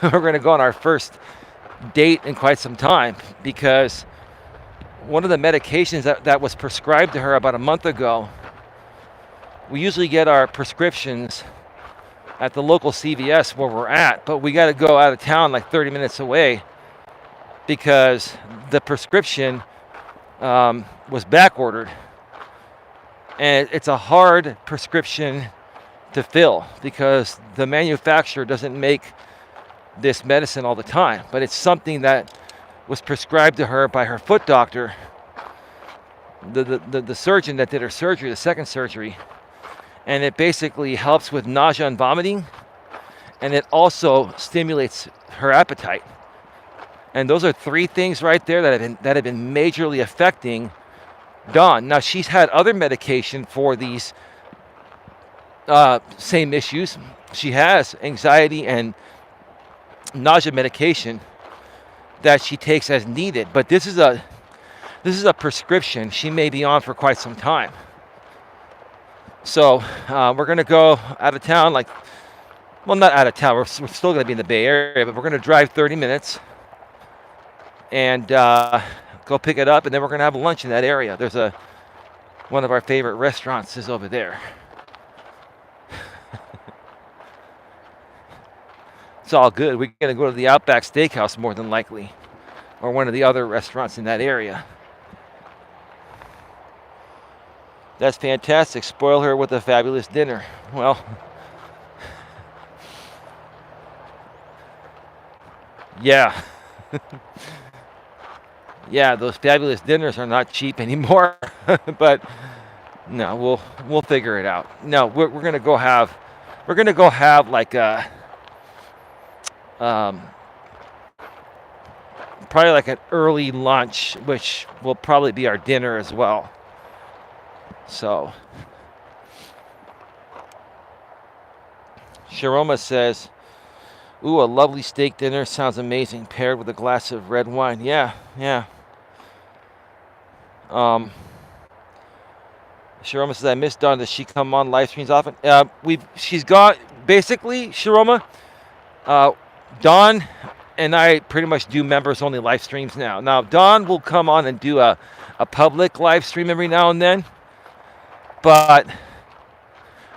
we're going to go on our first date in quite some time, because one of the medications that was prescribed to her about a month ago, we usually get our prescriptions at the local CVS where we're at, but we got to go out of town like 30 minutes away, because the prescription was back ordered, and it's a hard prescription to fill because the manufacturer doesn't make this medicine all the time, but it's something that was prescribed to her by her foot doctor, the surgeon that did her surgery, the second surgery, and it basically helps with nausea and vomiting, and it also stimulates her appetite. And those are three things right there that have been majorly affecting Dawn. Now, she's had other medication for these same issues. She has anxiety and nausea medication that she takes as needed, but this is a prescription she may be on for quite some time. So we're going to go out of town, not out of town, we're still going to be in the Bay Area, but we're going to drive 30 minutes and go pick it up, and then we're going to have lunch in that area. There's one of our favorite restaurants is over there. It's all good. We're going to go to the Outback Steakhouse more than likely, or one of the other restaurants in that area. That's fantastic. Spoil her with a fabulous dinner. Well, yeah. Yeah, those fabulous dinners are not cheap anymore. But no, we'll figure it out. No, we're gonna go have like a probably like an early lunch, which will probably be our dinner as well. So Sharoma says, ooh, a lovely steak dinner sounds amazing, paired with a glass of red wine. Yeah. Sharoma says, I miss Dawn. Does she come on live streams often? She's got, basically, Sharoma, Dawn and I pretty much do members only live streams now. Now, Dawn will come on and do a public live stream every now and then, but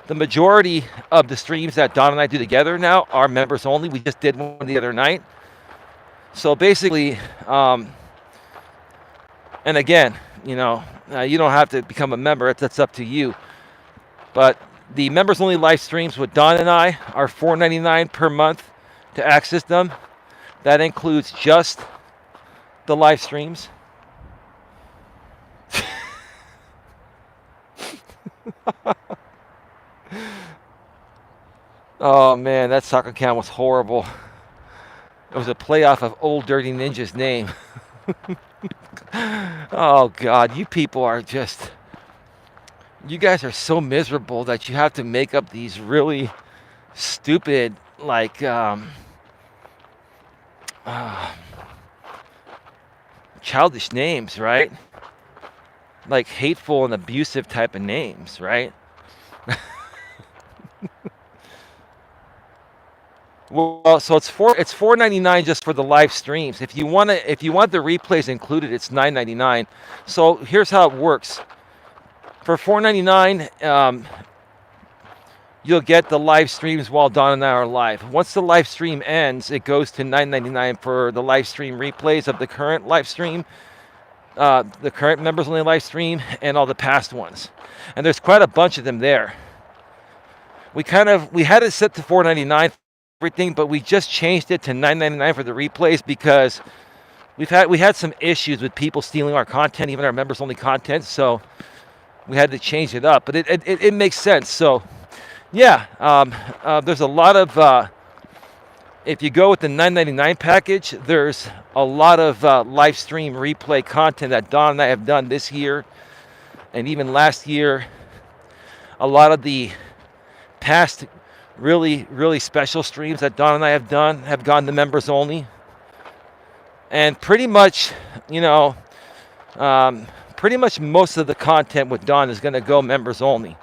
the majority of the streams that Dawn and I do together now are members only. We just did one the other night. So basically, and again, you don't have to become a member. That's up to you. But the members only live streams with Dawn and I are $4.99 per month to access them. That includes just the live streams. Oh man, that soccer count was horrible. It was a playoff of Old Dirty Ninja's name. Oh God, you people are just, you guys are so miserable that you have to make up these really stupid, childish names, right? Like hateful and abusive type of names, right? Well, so it's $4.99 just for the live streams. If you want the replays included, it's $9.99. So here's how it works. For $4.99, you'll get the live streams while Don and I are live. Once the live stream ends, it goes to $9.99 for the live stream replays of the current live stream, the current members only live stream, and all the past ones. And there's quite a bunch of them there. We had it set to $4.99 for everything, but we just changed it to $9.99 for the replays because we had some issues with people stealing our content, even our members only content. So we had to change it up, but it makes sense. So yeah, there's a lot of if you go with the $9.99 package, there's a lot of live stream replay content that Don and I have done this year and even last year. A lot of the past really, really special streams that Don and I have done have gone to members only. And pretty much, pretty much most of the content with Don is going to go members only.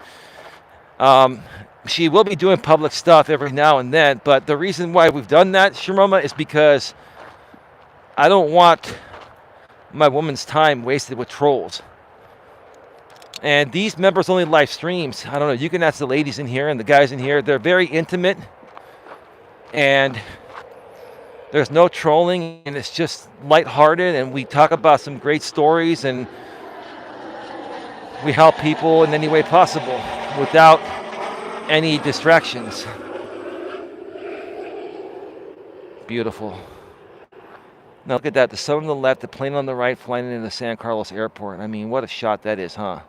She will be doing public stuff every now and then, but the reason why we've done that, Sharoma, is because I don't want my woman's time wasted with trolls. And these members only live streams, I don't know, you can ask the ladies in here and the guys in here, they're very intimate and there's no trolling and it's just lighthearted and we talk about some great stories and we help people in any way possible without any distractions. Beautiful. Now look at that, the sun on the left, the plane on the right flying into the San Carlos airport. I mean, what a shot that is, huh?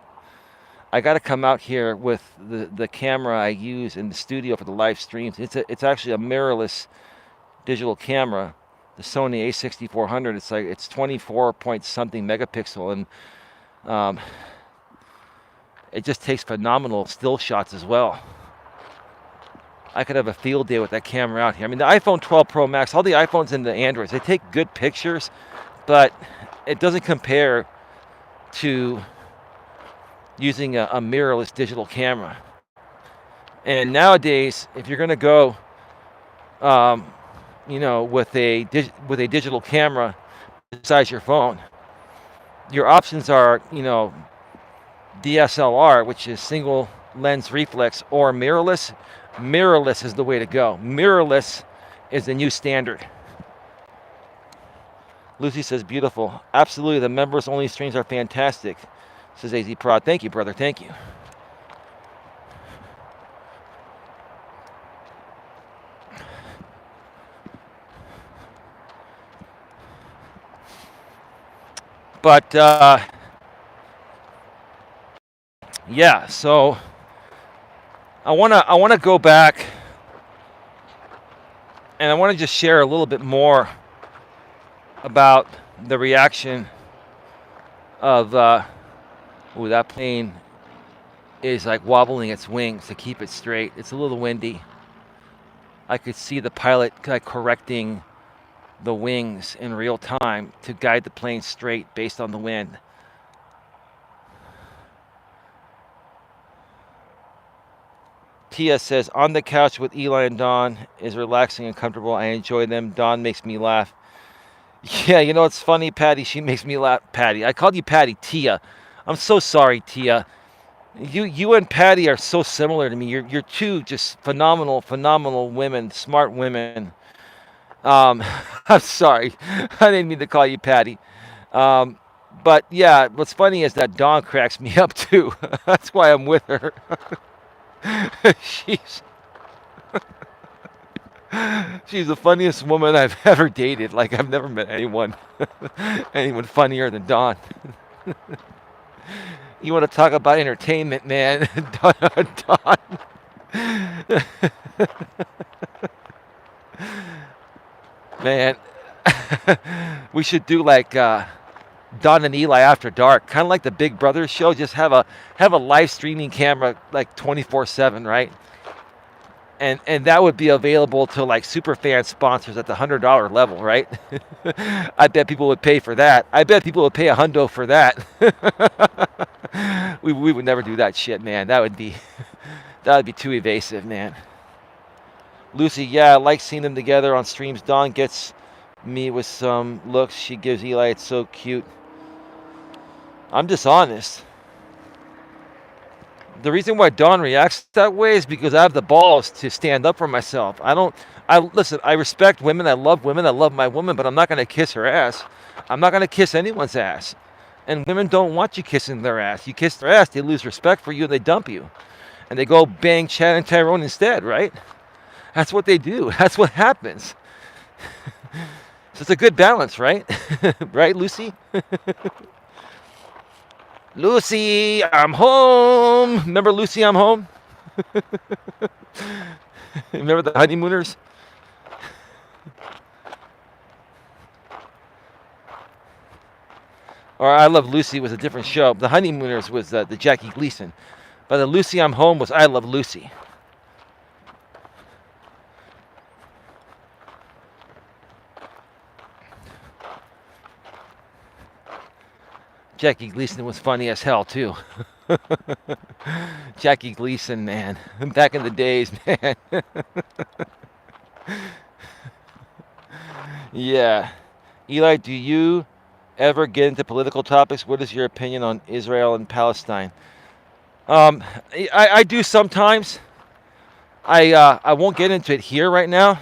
I got to come out here with the camera I use in the studio for the live streams. It's actually a mirrorless digital camera, the Sony a6400. It's 24 point something megapixel, and it just takes phenomenal still shots as well. I could have a field day with that camera out here. I mean, the iPhone 12 Pro Max, all the iPhones and the Androids, they take good pictures, but it doesn't compare to using a mirrorless digital camera. And nowadays, if you're going to go, with a digital camera besides your phone, your options are, DSLR, which is single lens reflex, or mirrorless. Mirrorless is the way to go. Mirrorless is the new standard. Lucy says, beautiful. Absolutely, the members only streams are fantastic, says AZ Prod. Thank you, brother. Thank you. But yeah, so I wanna go back and I want to just share a little bit more about the reaction of that plane is like wobbling its wings to keep it straight. It's a little windy. I could see the pilot correcting the wings in real time to guide the plane straight based on the wind. Tia says, on the couch with Eli and Don is relaxing and comfortable. I enjoy them. Don makes me laugh. Yeah, you know what's funny, Patty? She makes me laugh. Patty. I called you Patty. Tia. I'm so sorry, Tia. You and Patty are so similar to me. You're two just phenomenal women, smart women. I'm sorry. I didn't mean to call you Patty. But yeah, what's funny is that Dawn cracks me up too. That's why I'm with her. She's the funniest woman I've ever dated. Like, I've never met anyone funnier than Dawn. You want to talk about entertainment, man? Dawn. Man, we should do like Don and Eli After Dark, kind of like the Big Brother show. Just have a live streaming camera like 24/7, right? And that would be available to like super fan sponsors at the $100 level, right? I bet people would pay for that. I bet people would pay $100 for that. we would never do that shit, man. That would be too evasive, man. Lucy, yeah, I like seeing them together on streams. Dawn gets me with some looks she gives Eli. It's so cute. I'm dishonest. The reason why Dawn reacts that way is because I have the balls to stand up for myself. I listen, I respect women, I love women, I love my woman, but I'm not gonna kiss her ass. I'm not gonna kiss anyone's ass. And women don't want you kissing their ass. You kiss their ass, they lose respect for you and they dump you. And they go bang Chad and Tyrone instead, right? That's what they do. That's what happens. So it's a good balance, right? Right, Lucy? Lucy, I'm home. Remember Lucy, I'm home? Remember the honeymooners? Or I Love Lucy was a different show. The honeymooners was the Jackie Gleason. But the Lucy, I'm home was I Love Lucy. Jackie Gleason was funny as hell too. Jackie Gleason, man. Back in the days, man. Yeah. Eli, do you ever get into political topics? What is your opinion on Israel and Palestine? I do sometimes. I won't get into it here right now,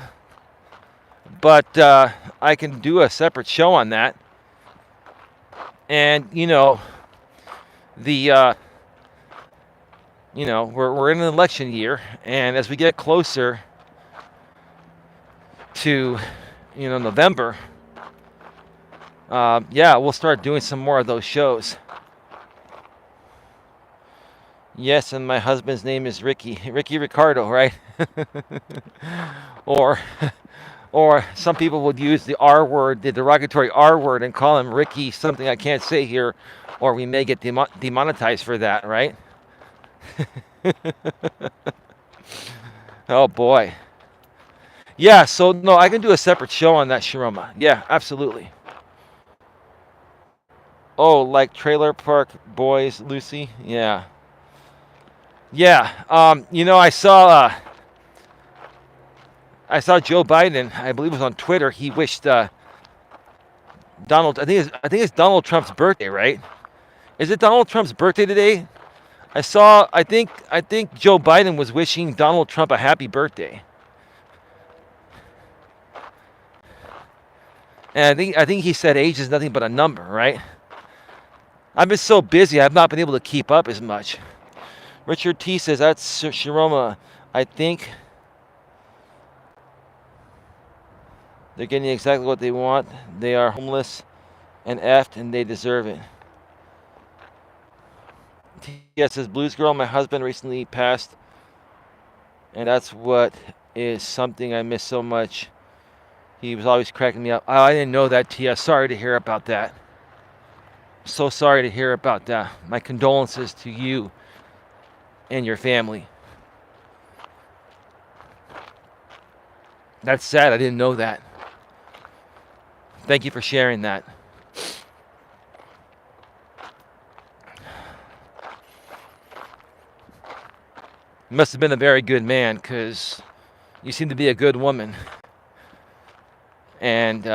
but I can do a separate show on that. And the we're in an election year, and as we get closer to November, we'll start doing some more of those shows. Yes, and my husband's name is Ricky Ricardo, right? or some people would use the R word, the derogatory R word, and call him Ricky, something I can't say here, or we may get demonetized for that, right? Oh boy. Yeah, so no, I can do a separate show on that, Shiroma. Yeah, absolutely. Oh, like Trailer Park Boys, Lucy? Yeah. Yeah, I saw Joe Biden, I believe it was on Twitter, he wished Donald, I think it's Donald Trump's birthday, right? Is it Donald Trump's birthday today? I think Joe Biden was wishing Donald Trump a happy birthday. And I think he said age is nothing but a number, right? I've been so busy, I've not been able to keep up as much. Richard T says, that's Shiroma. I think they're getting exactly what they want. They are homeless and effed, and they deserve it. T.S. says, Blues Girl, my husband recently passed, and that's what is something I miss so much. He was always cracking me up. Oh, I didn't know that, T.S. Sorry to hear about that. So sorry to hear about that. My condolences to you and your family. That's sad. I didn't know that. Thank you for sharing that. You must have been a very good man, because you seem to be a good woman. And,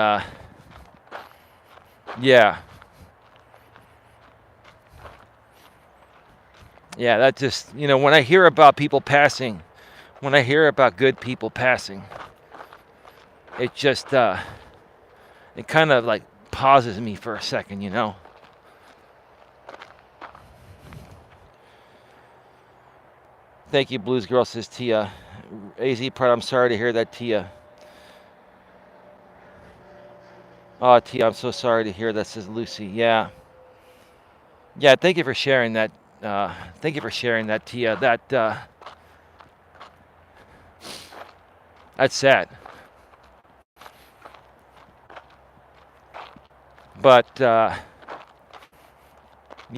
yeah. Yeah, that just, when I hear about people passing, when I hear about good people passing, it just, it kind of like pauses me for a second, Thank you, Blues Girl, says Tia. AZ Pride, I'm sorry to hear that, Tia. Oh, Tia, I'm so sorry to hear that, says Lucy. Yeah. Yeah, thank you for sharing that. Thank you for sharing that, Tia. That's sad. But you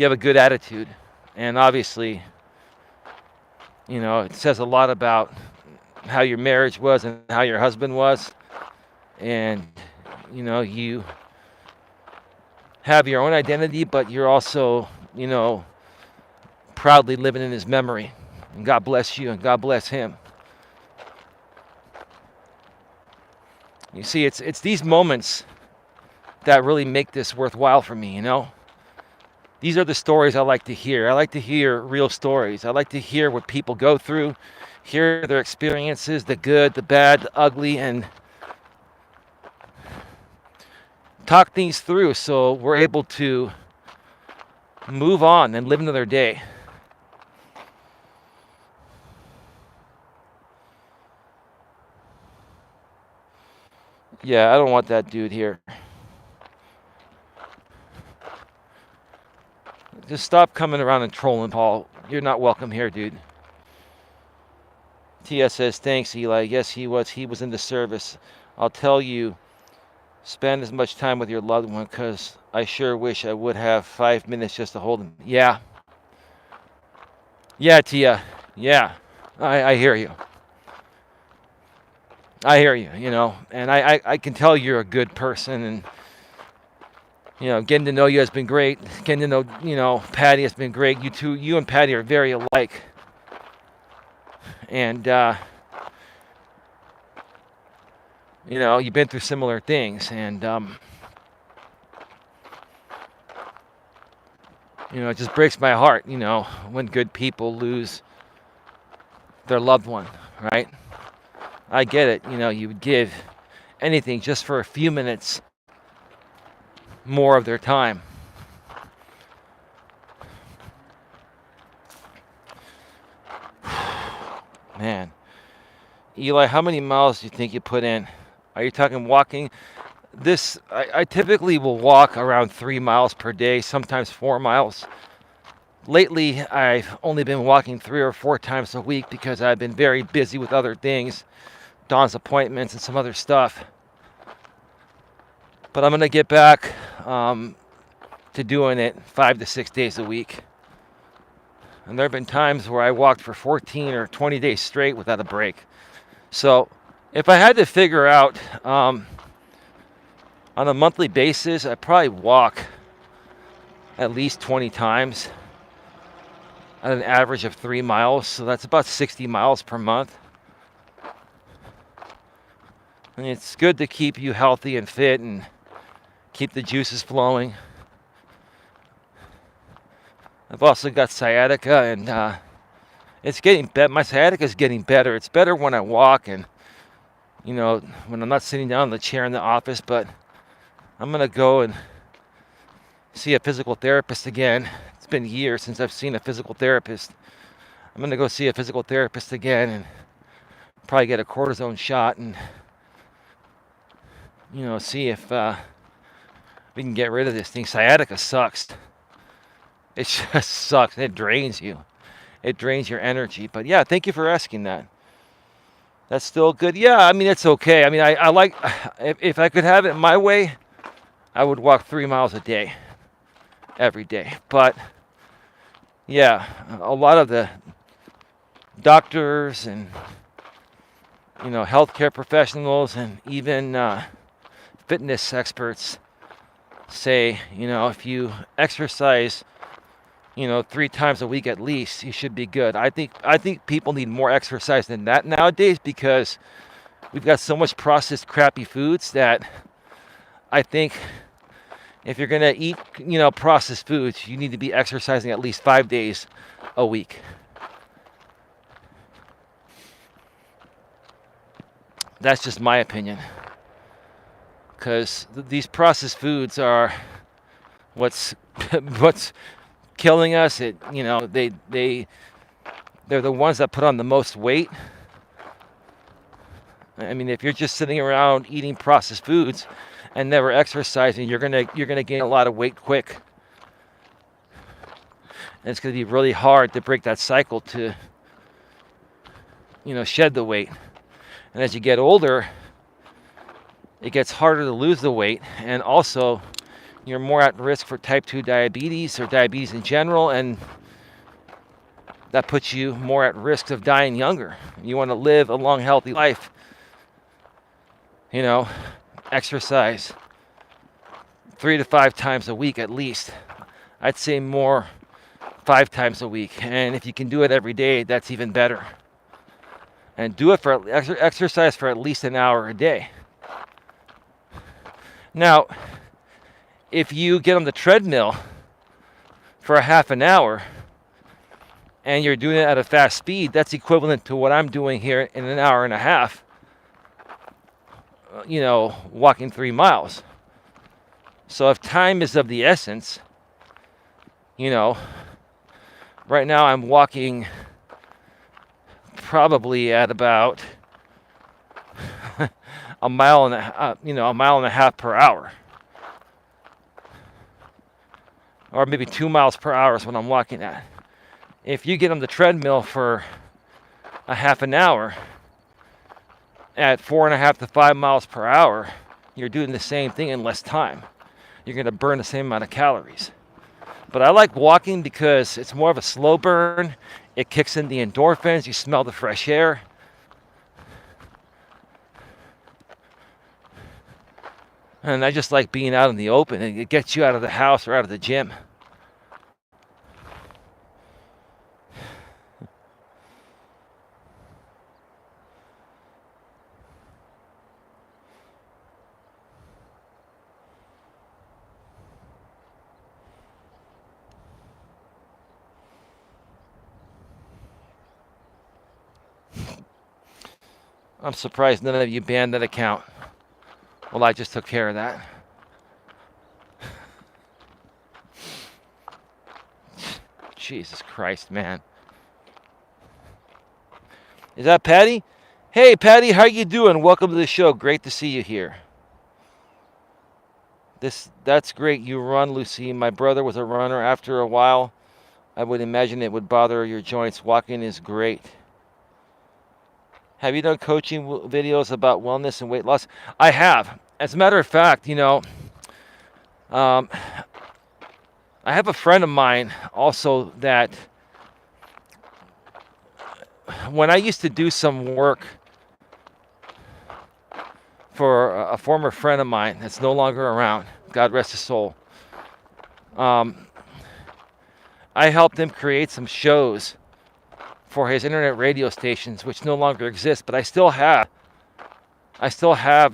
have a good attitude. And obviously, it says a lot about how your marriage was and how your husband was. And, you have your own identity, but you're also, proudly living in his memory. And God bless you and God bless him. You see, it's these moments that really make this worthwhile for me, These are the stories I like to hear. I like to hear real stories. I like to hear what people go through, hear their experiences, the good, the bad, the ugly, and talk things through so we're able to move on and live another day. Yeah, I don't want that dude here. Just stop coming around and trolling, Paul. You're not welcome here, dude. TS says, thanks, Eli. Yes, he was. He was in the service. I'll tell you, spend as much time with your loved one, because I sure wish I would have 5 minutes just to hold him. Yeah. Yeah, Tia. Yeah. I hear you. I hear you, and I can tell you're a good person, and, getting to know you has been great. Getting to know, Patty has been great. You and Patty are very alike. And, you've been through similar things, and, it just breaks my heart, when good people lose their loved one, right? I get it, you would give anything just for a few minutes more of their time. Man. Eli, how many miles do you think you put in? Are you talking walking? I typically will walk around 3 miles per day, sometimes 4 miles. Lately, I've only been walking 3 or 4 times a week because I've been very busy with other things, Dawn's appointments and some other stuff. But I'm going to get back to doing it 5 to 6 days a week. And there have been times where I walked for 14 or 20 days straight without a break. So if I had to figure out on a monthly basis, I probably walk at least 20 times at an average of 3 miles. So that's about 60 miles per month. And it's good to keep you healthy and fit and keep the juices flowing. I've also got sciatica, and it's getting better. My sciatica is getting better. It's better when I walk and, when I'm not sitting down in the chair in the office. But I'm going to go and see a physical therapist again. It's been years since I've seen a physical therapist. I'm going to go see a physical therapist again and probably get a cortisone shot and, see if we can get rid of this thing. Sciatica sucks. It just sucks. It drains you. It drains your energy. But yeah, thank you for asking that. That's still good. Yeah, I mean, it's okay. I mean, I like, if I could have it my way, I would walk 3 miles a day, every day. But yeah, a lot of the doctors and, healthcare professionals and even fitness experts say, if you exercise 3 times a week at least, you should be good. I think people need more exercise than that nowadays because we've got so much processed crappy foods that I think if you're going to eat, processed foods, you need to be exercising at least 5 days a week. That's just my opinion. Because these processed foods are what's killing us. They're the ones that put on the most weight. I mean, if you're just sitting around eating processed foods and never exercising, you're gonna gain a lot of weight quick. And it's gonna be really hard to break that cycle to, shed the weight. And as you get older, it gets harder to lose the weight, and also you're more at risk for type 2 diabetes or diabetes in general, and that puts you more at risk of dying younger. You want to live a long, healthy life. Exercise 3 to 5 times a week at least. I'd say more 5 times a week. And if you can do it every day, that's even better. And do it for exercise for at least an hour a day. Now, if you get on the treadmill for a half an hour and you're doing it at a fast speed, that's equivalent to what I'm doing here in an hour and a half, walking 3 miles. So if time is of the essence, right now I'm walking probably at about a mile and a half per hour. Or maybe 2 miles per hour is what I'm walking at. If you get on the treadmill for a half an hour at 4.5 to 5 miles per hour, you're doing the same thing in less time. You're going to burn the same amount of calories. But I like walking because it's more of a slow burn. It kicks in the endorphins. You smell the fresh air. And I just like being out in the open. It gets you out of the house or out of the gym. I'm surprised none of you banned that account. Well, I just took care of that. Jesus Christ, man. Is that Patty? Hey, Patty, how you doing? Welcome to the show. Great to see you here. That's great. You run, Lucy. My brother was a runner. After a while, I would imagine it would bother your joints. Walking is great. Have you done coaching videos about wellness and weight loss? I have. As a matter of fact, I have a friend of mine also that when I used to do some work for a former friend of mine that's no longer around, God rest his soul, I helped him create some shows for his internet radio stations, which no longer exist, but I still have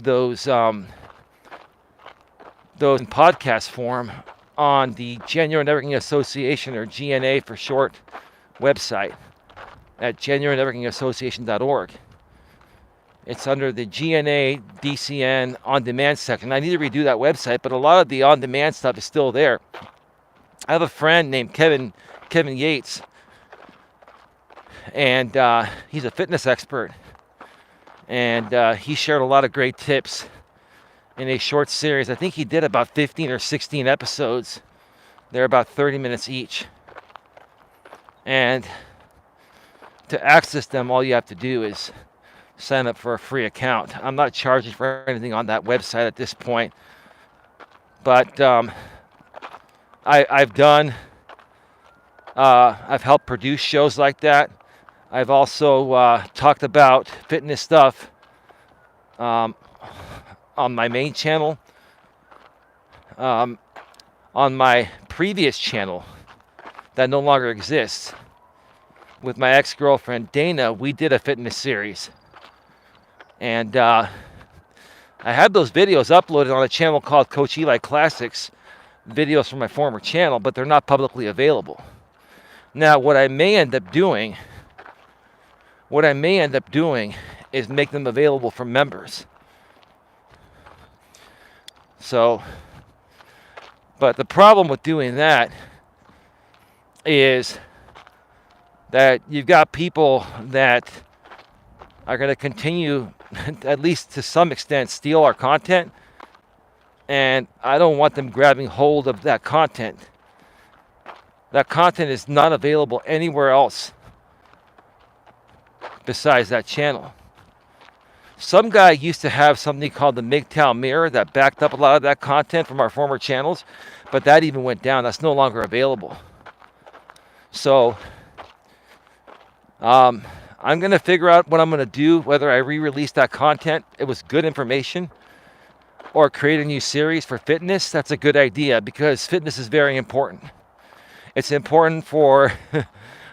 those in podcast form on the Genuine Networking Association, or GNA for short, website at genuinenetworkingassociation.org. It's under the GNA DCN on demand section. I need to redo that website, but a lot of the on demand stuff is still there. I have a friend named Kevin Yates, and he's a fitness expert, and he shared a lot of great tips in a short series. I think he did about 15 or 16 episodes. They're about 30 minutes each, and to access them, all you have to do is sign up for a free account. I'm not charging for anything on that website at this point, but I've helped produce shows like that. I've also talked about fitness stuff on my main channel. On my previous channel that no longer exists, with my ex-girlfriend Dana, we did a fitness series. And I had those videos uploaded on a channel called Coach Eli Classics, videos from my former channel, but they're not publicly available. Now, what I may end up doing is make them available for members. So, but the problem with doing that is that you've got people that are going to continue, at least to some extent, steal our content. And I don't want them grabbing hold of that content. That content is not available anywhere else besides that channel. Some guy used to have something called the MGTOW Mirror that backed up a lot of that content from our former channels, but that even went down. That's no longer available. So I'm going to figure out what I'm going to do, whether I re-release that content. It was good information. Or create a new series for fitness. That's a good idea, because fitness is very important. It's important for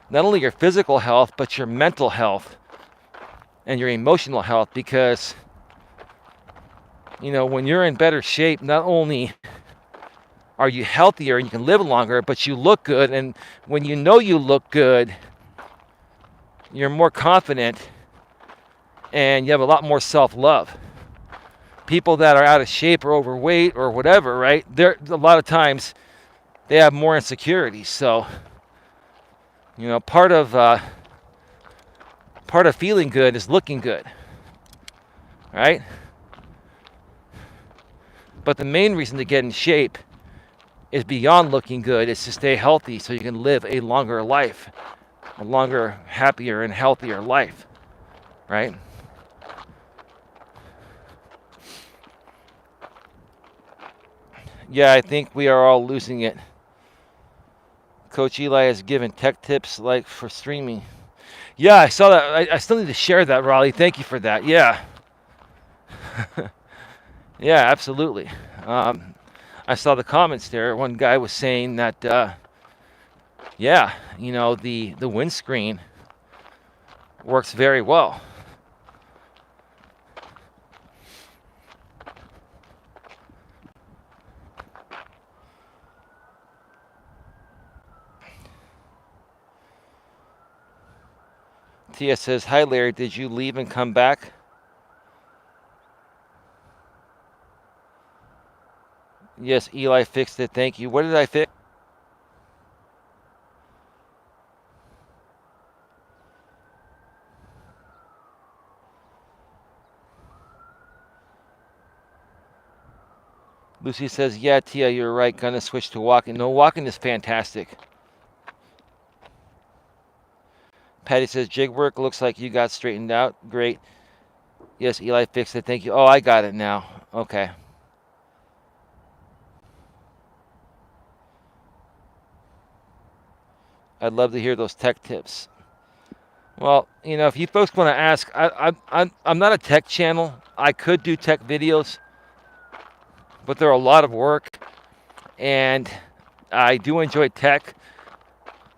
not only your physical health, but your mental health and your emotional health, because, when you're in better shape, not only are you healthier and you can live longer, but you look good. And when you know you look good, you're more confident and you have a lot more self-love. People that are out of shape or overweight or whatever, right? They're a lot of times they have more insecurities. So, part of feeling good is looking good, right? But the main reason to get in shape is beyond looking good. It's to stay healthy so you can live a longer life, a longer, happier, and healthier life, right? Yeah, I think we are all losing it. Coach Eli has given tech tips like for streaming. Yeah, I saw that. I still need to share that, Raleigh. Thank you for that. Yeah. Yeah, absolutely. I saw the comments there. One guy was saying that, the windscreen works very well. Tia says, "Hi Larry, did you leave and come back?" Yes, Eli fixed it. Thank you. What did I fix? Lucy says, "Yeah, Tia, you're right. Gonna switch to walking. No, walking is fantastic." Patty says, "Jig work looks like you got straightened out. Great." Yes, Eli fixed it. Thank you. Oh, I got it now. Okay. I'd love to hear those tech tips. Well, if you folks want to ask, I'm not a tech channel. I could do tech videos, but they're a lot of work, and I do enjoy tech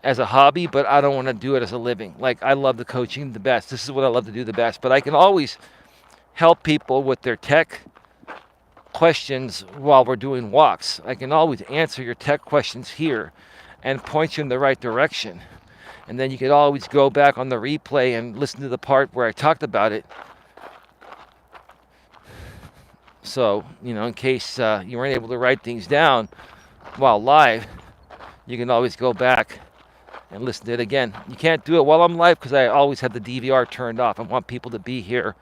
as a hobby, but I don't want to do it as a living. Like, I love the coaching the best. This is what I love to do the best, but I can always help people with their tech questions while we're doing walks. I can always answer your tech questions here and point you in the right direction. And then you could always go back on the replay and listen to the part where I talked about it. So, in case you weren't able to write things down while live, you can always go back and listen to it again. You can't do it while I'm live because I always have the DVR turned off. I want people to be here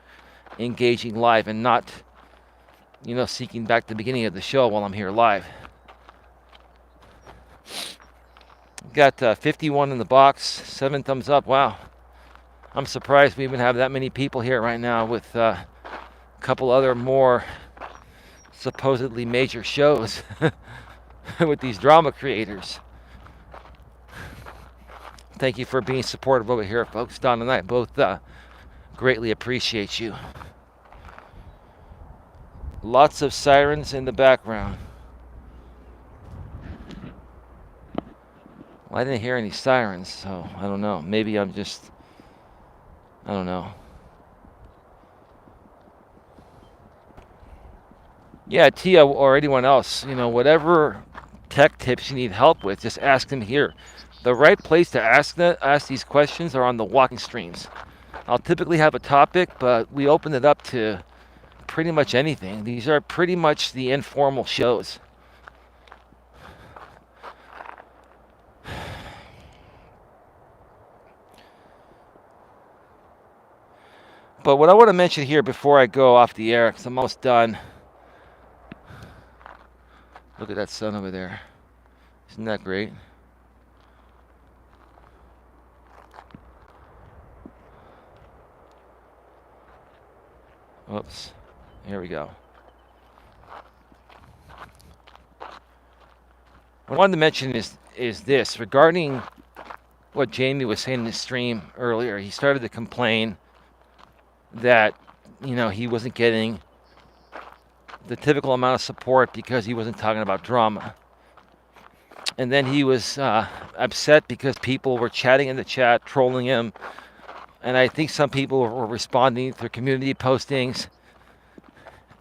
engaging live and not, seeking back the beginning of the show while I'm here live. Got 51 in the box, 7 thumbs up. Wow. I'm surprised we even have that many people here right now with a couple other more supposedly major shows with these drama creators. Thank you for being supportive over here, folks. Don and I both greatly appreciate you. Lots of sirens in the background. Well, I didn't hear any sirens, so I don't know. Maybe I don't know. Yeah, Tia or anyone else, whatever tech tips you need help with, just ask them here. The right place to ask these questions are on the walking streams. I'll typically have a topic, but we open it up to pretty much anything. These are pretty much the informal shows. But what I want to mention here before I go off the air, because I'm almost done. Look at that sun over there. Isn't that great? Oops. Here we go. What I wanted to mention is this. Regarding what Jamie was saying in the stream earlier, he started to complain that, he wasn't getting the typical amount of support because he wasn't talking about drama. And then he was upset because people were chatting in the chat, trolling him. And I think some people were responding through community postings.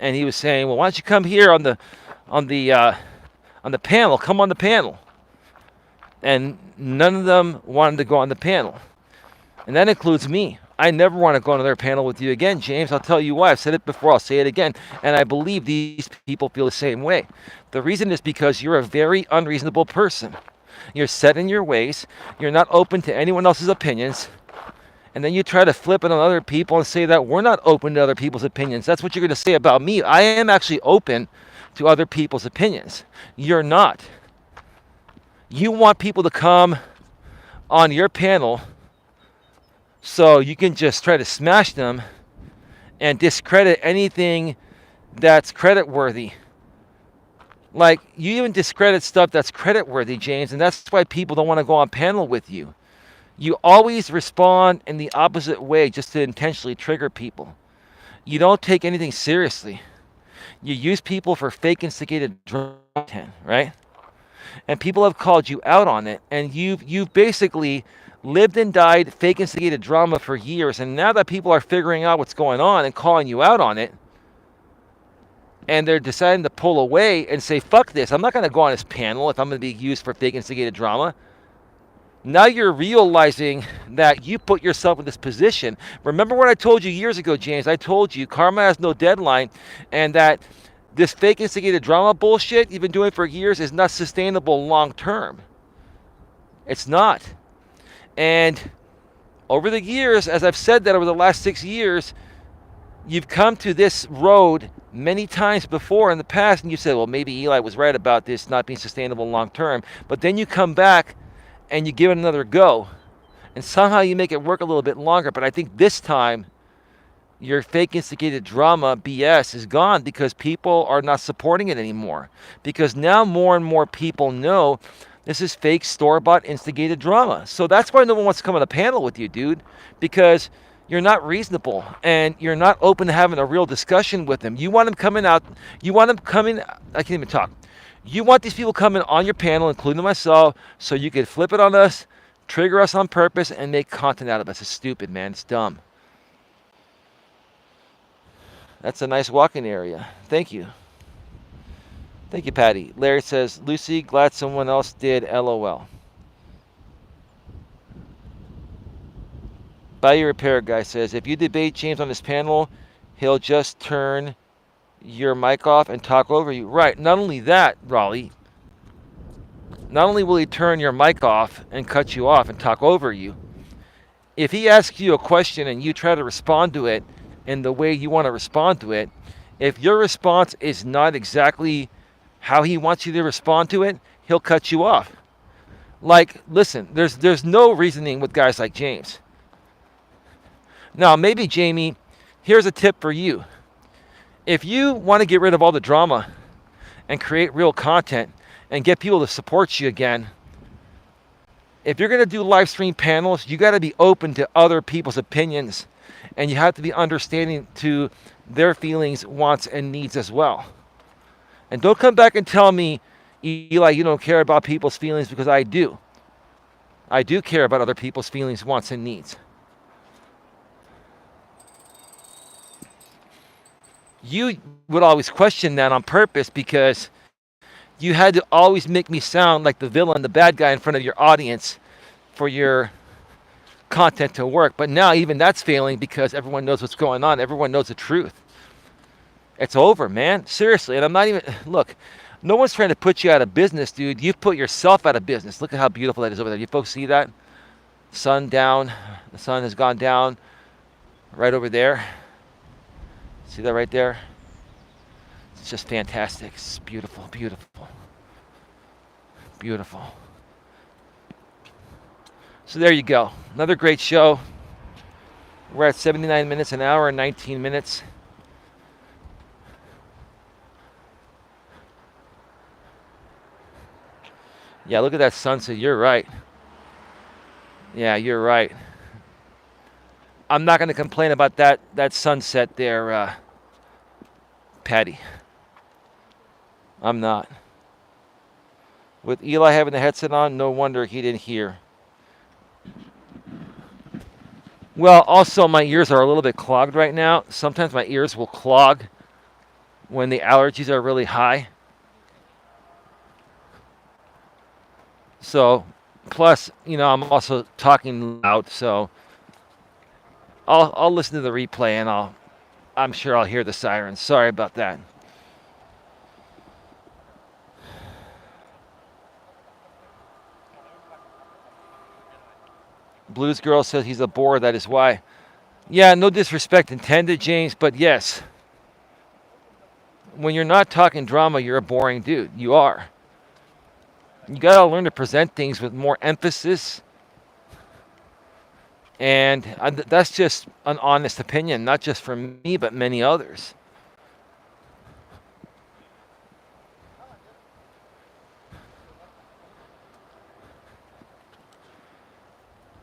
And he was saying, "Well, why don't you come here on the on the panel, come on the panel. And none of them wanted to go on the panel. And that includes me. I never want to go on another panel with you again, James. I'll tell you why. I've said it before. I'll say it again. And I believe these people feel the same way. The reason is because you're a very unreasonable person. You're set in your ways. You're not open to anyone else's opinions. And then you try to flip it on other people and say that we're not open to other people's opinions. That's what you're going to say about me. I am actually open to other people's opinions. You're not. You want people to come on your panel so you can just try to smash them and discredit anything that's credit worthy. Like, you even discredit stuff that's credit worthy, James, and that's why people don't want to go on panel with you. You always respond in the opposite way just to intentionally trigger people. You don't take anything seriously. You use people for fake instigated content, right? And people have called you out on it, and you've basically lived and died fake instigated drama for years, and now that people are figuring out what's going on and calling you out on it, and they're deciding to pull away and say, fuck this, I'm not going to go on this panel if I'm going to be used for fake instigated drama. Now you're realizing that you put yourself in this position. Remember what I told you years ago, James? I told you karma has no deadline, and that this fake instigated drama bullshit you've been doing for years is not sustainable long term. It's not. And over the years, as I've said that over the last 6 years, you've come to this road many times before in the past, and you said, well, maybe Eli was right about this not being sustainable long term. But then you come back and you give it another go, and somehow you make it work a little bit longer. But I think this time your fake instigated drama BS is gone because people are not supporting it anymore. Because now more and more people know this is fake store-bought instigated drama. So that's why no one wants to come on a panel with you, dude, because you're not reasonable and you're not open to having a real discussion with them. You want them coming out, I can't even talk. You want these people coming on your panel, including myself, so you can flip it on us, trigger us on purpose, and make content out of us. It's stupid, man. It's dumb. That's a nice walking area. Thank you. Thank you, Patty. Larry says, Lucy, glad someone else did, LOL. Bayou Repair Guy says, if you debate James on this panel, he'll just turn your mic off and talk over you. Right. Not only that, Raleigh, not only will he turn your mic off and cut you off and talk over you, if he asks you a question and you try to respond to it in the way you want to respond to it, if your response is not exactly how he wants you to respond to it, he'll cut you off. Like, listen, there's no reasoning with guys like James. Now, maybe, Jamie, here's a tip for you. If you want to get rid of all the drama and create real content and get people to support you again, if you're going to do live stream panels, you got to be open to other people's opinions, and you have to be understanding to their feelings, wants, and needs as well. And don't come back and tell me, Eli, you don't care about people's feelings, because I do. I do care about other people's feelings, wants, and needs. You would always question that on purpose because you had to always make me sound like the villain, the bad guy in front of your audience for your content to work. But now even that's failing because everyone knows what's going on. Everyone knows the truth. It's over, man. Seriously. And I'm not even, look, no one's trying to put you out of business, dude. You've put yourself out of business. Look at how beautiful that is over there. You folks see that? Sun down. The sun has gone down right over there. See that right there? It's just fantastic. It's beautiful, beautiful. Beautiful. So there you go. Another great show. We're at 79 minutes, an hour and 19 minutes. Yeah, look at that sunset. You're right. Yeah, you're right. I'm not going to complain about that sunset there, Patty. I'm not. With Eli having the headset on, no wonder he didn't hear. Well, also my ears are a little bit clogged right now. Sometimes my ears will clog when the allergies are really high. So, plus, I'm also talking loud, so I'll listen to the replay and I'm sure I'll hear the sirens. Sorry about that. Blues Girl says he's a bore. That is why. Yeah, no disrespect intended, James, but yes. When you're not talking drama, you're a boring dude. You are. You gotta learn to present things with more emphasis. And that's just an honest opinion, not just for me, but many others.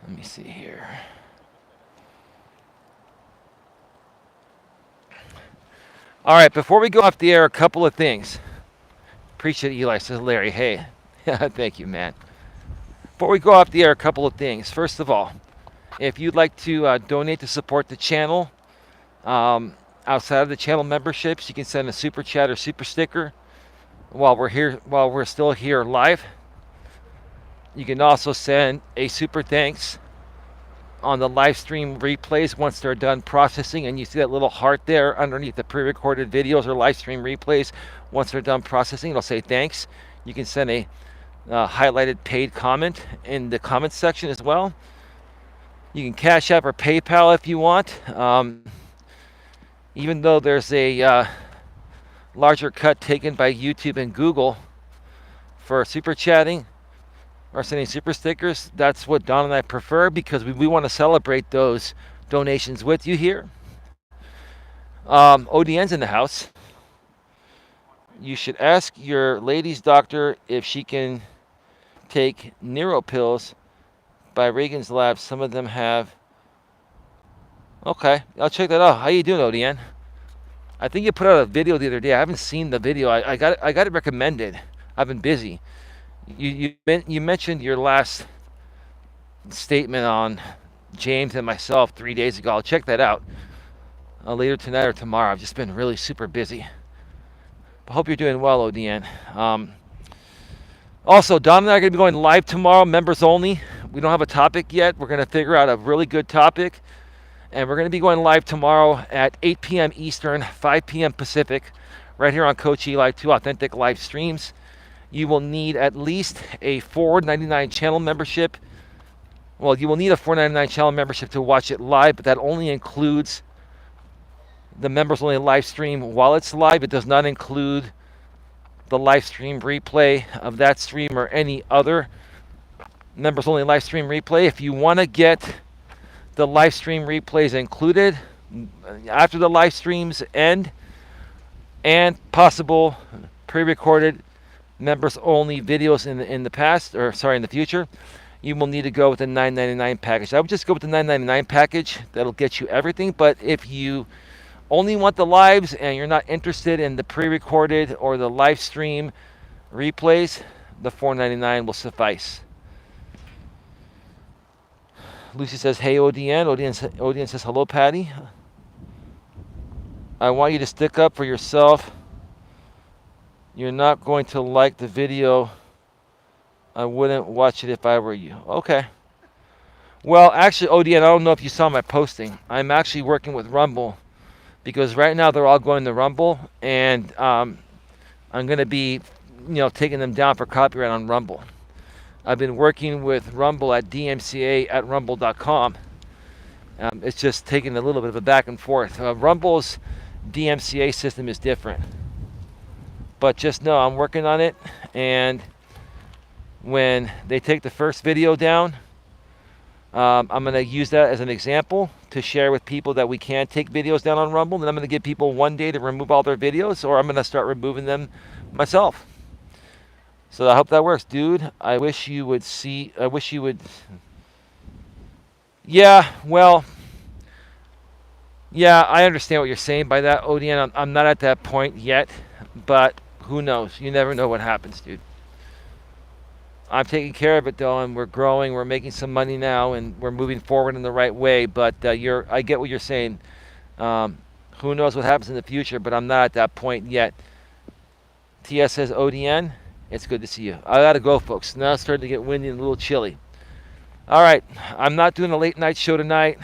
Let me see here. All right, before we go off the air, a couple of things. Appreciate Eli, says Larry. Hey, thank you, man. Before we go off the air, a couple of things. First of all, if you'd like to donate to support the channel, outside of the channel memberships, you can send a super chat or super sticker while we're still here live. You can also send a super thanks on the live stream replays once they're done processing, and you see that little heart there underneath the pre-recorded videos or live stream replays. Once they're done processing, it'll say thanks. You can send a highlighted paid comment in the comments section as well. You can Cash App or PayPal if you want. Even though there's a larger cut taken by YouTube and Google for super chatting or sending super stickers, that's what Don and I prefer, because we want to celebrate those donations with you here. ODN's in the house. You should ask your lady's doctor if she can take Neuro pills by Reagan's lab. Some of them have. Okay, I'll check that out. How you doing, ODN? I think you put out a video the other day. I haven't seen the video. I got it recommended. I've been busy. You mentioned your last statement on James and myself 3 days ago. I'll check that out later tonight or tomorrow. I've just been really super busy. I hope you're doing well, ODN. Also, Don and I are going to be going live tomorrow, members only. We don't have a topic yet. We're going to figure out a really good topic. And we're going to be going live tomorrow at 8 p.m. Eastern, 5 p.m. Pacific, right here on Coach Eli, 2 authentic live streams. You will need at least a $4.99 channel membership. Well, you will need a $4.99 channel membership to watch it live, but that only includes the members only live stream while it's live. It does not include the live stream replay of that stream or any other members only live stream replay. If you want to get the live stream replays included after the live streams end, and possible pre-recorded members only videos in the future, you will need to go with the $9.99 package. I would just go with the $9.99 package. That'll get you everything. But if you only want the lives and you're not interested in the pre-recorded or the live stream replays, the $4.99 will suffice. Lucy says, hey, ODN. ODN says, hello, Patty. I want you to stick up for yourself. You're not going to like the video. I wouldn't watch it if I were you. Okay. Well, actually, ODN, I don't know if you saw my posting. I'm actually working with Rumble, because right now they're all going to Rumble, and I'm going to be, taking them down for copyright on Rumble. I've been working with Rumble at dmca@rumble.com. It's just taking a little bit of a back and forth. Rumble's DMCA system is different. But just know I'm working on it, and when they take the first video down, I'm going to use that as an example to share with people that we can take videos down on Rumble, and I'm going to give people 1 day to remove all their videos, or I'm going to start removing them myself. So I hope that works, dude. I wish you would. Yeah, well, yeah, I understand what you're saying by that, ODN. I'm not at that point yet, but who knows? You never know what happens, dude. I'm taking care of it, though, and we're growing. We're making some money now, and we're moving forward in the right way. But I get what you're saying. Who knows what happens in the future, but I'm not at that point yet. TS says, ODN, It's good to see you. I got to go, folks. Now it's starting to get windy and a little chilly. All right. I'm not doing a late night show tonight.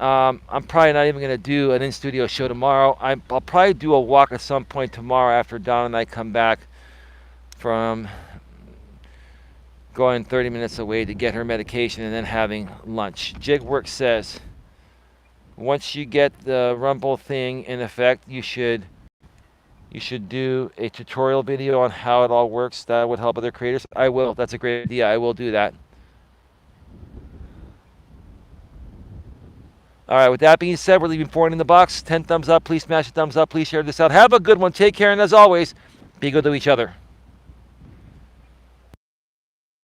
I'm probably not even going to do an in-studio show tomorrow. I'll probably do a walk at some point tomorrow after Don and I come back from going 30 minutes away to get her medication and then having lunch. Jigwork says, once you get the Rumble thing in effect, you should do a tutorial video on how it all works. That would help other creators. I will. That's a great idea. I will do that. All right, with that being said, we're leaving 4 in the box. 10 thumbs up. Please smash a thumbs up. Please share this out. Have a good one. Take care. And as always, be good to each other.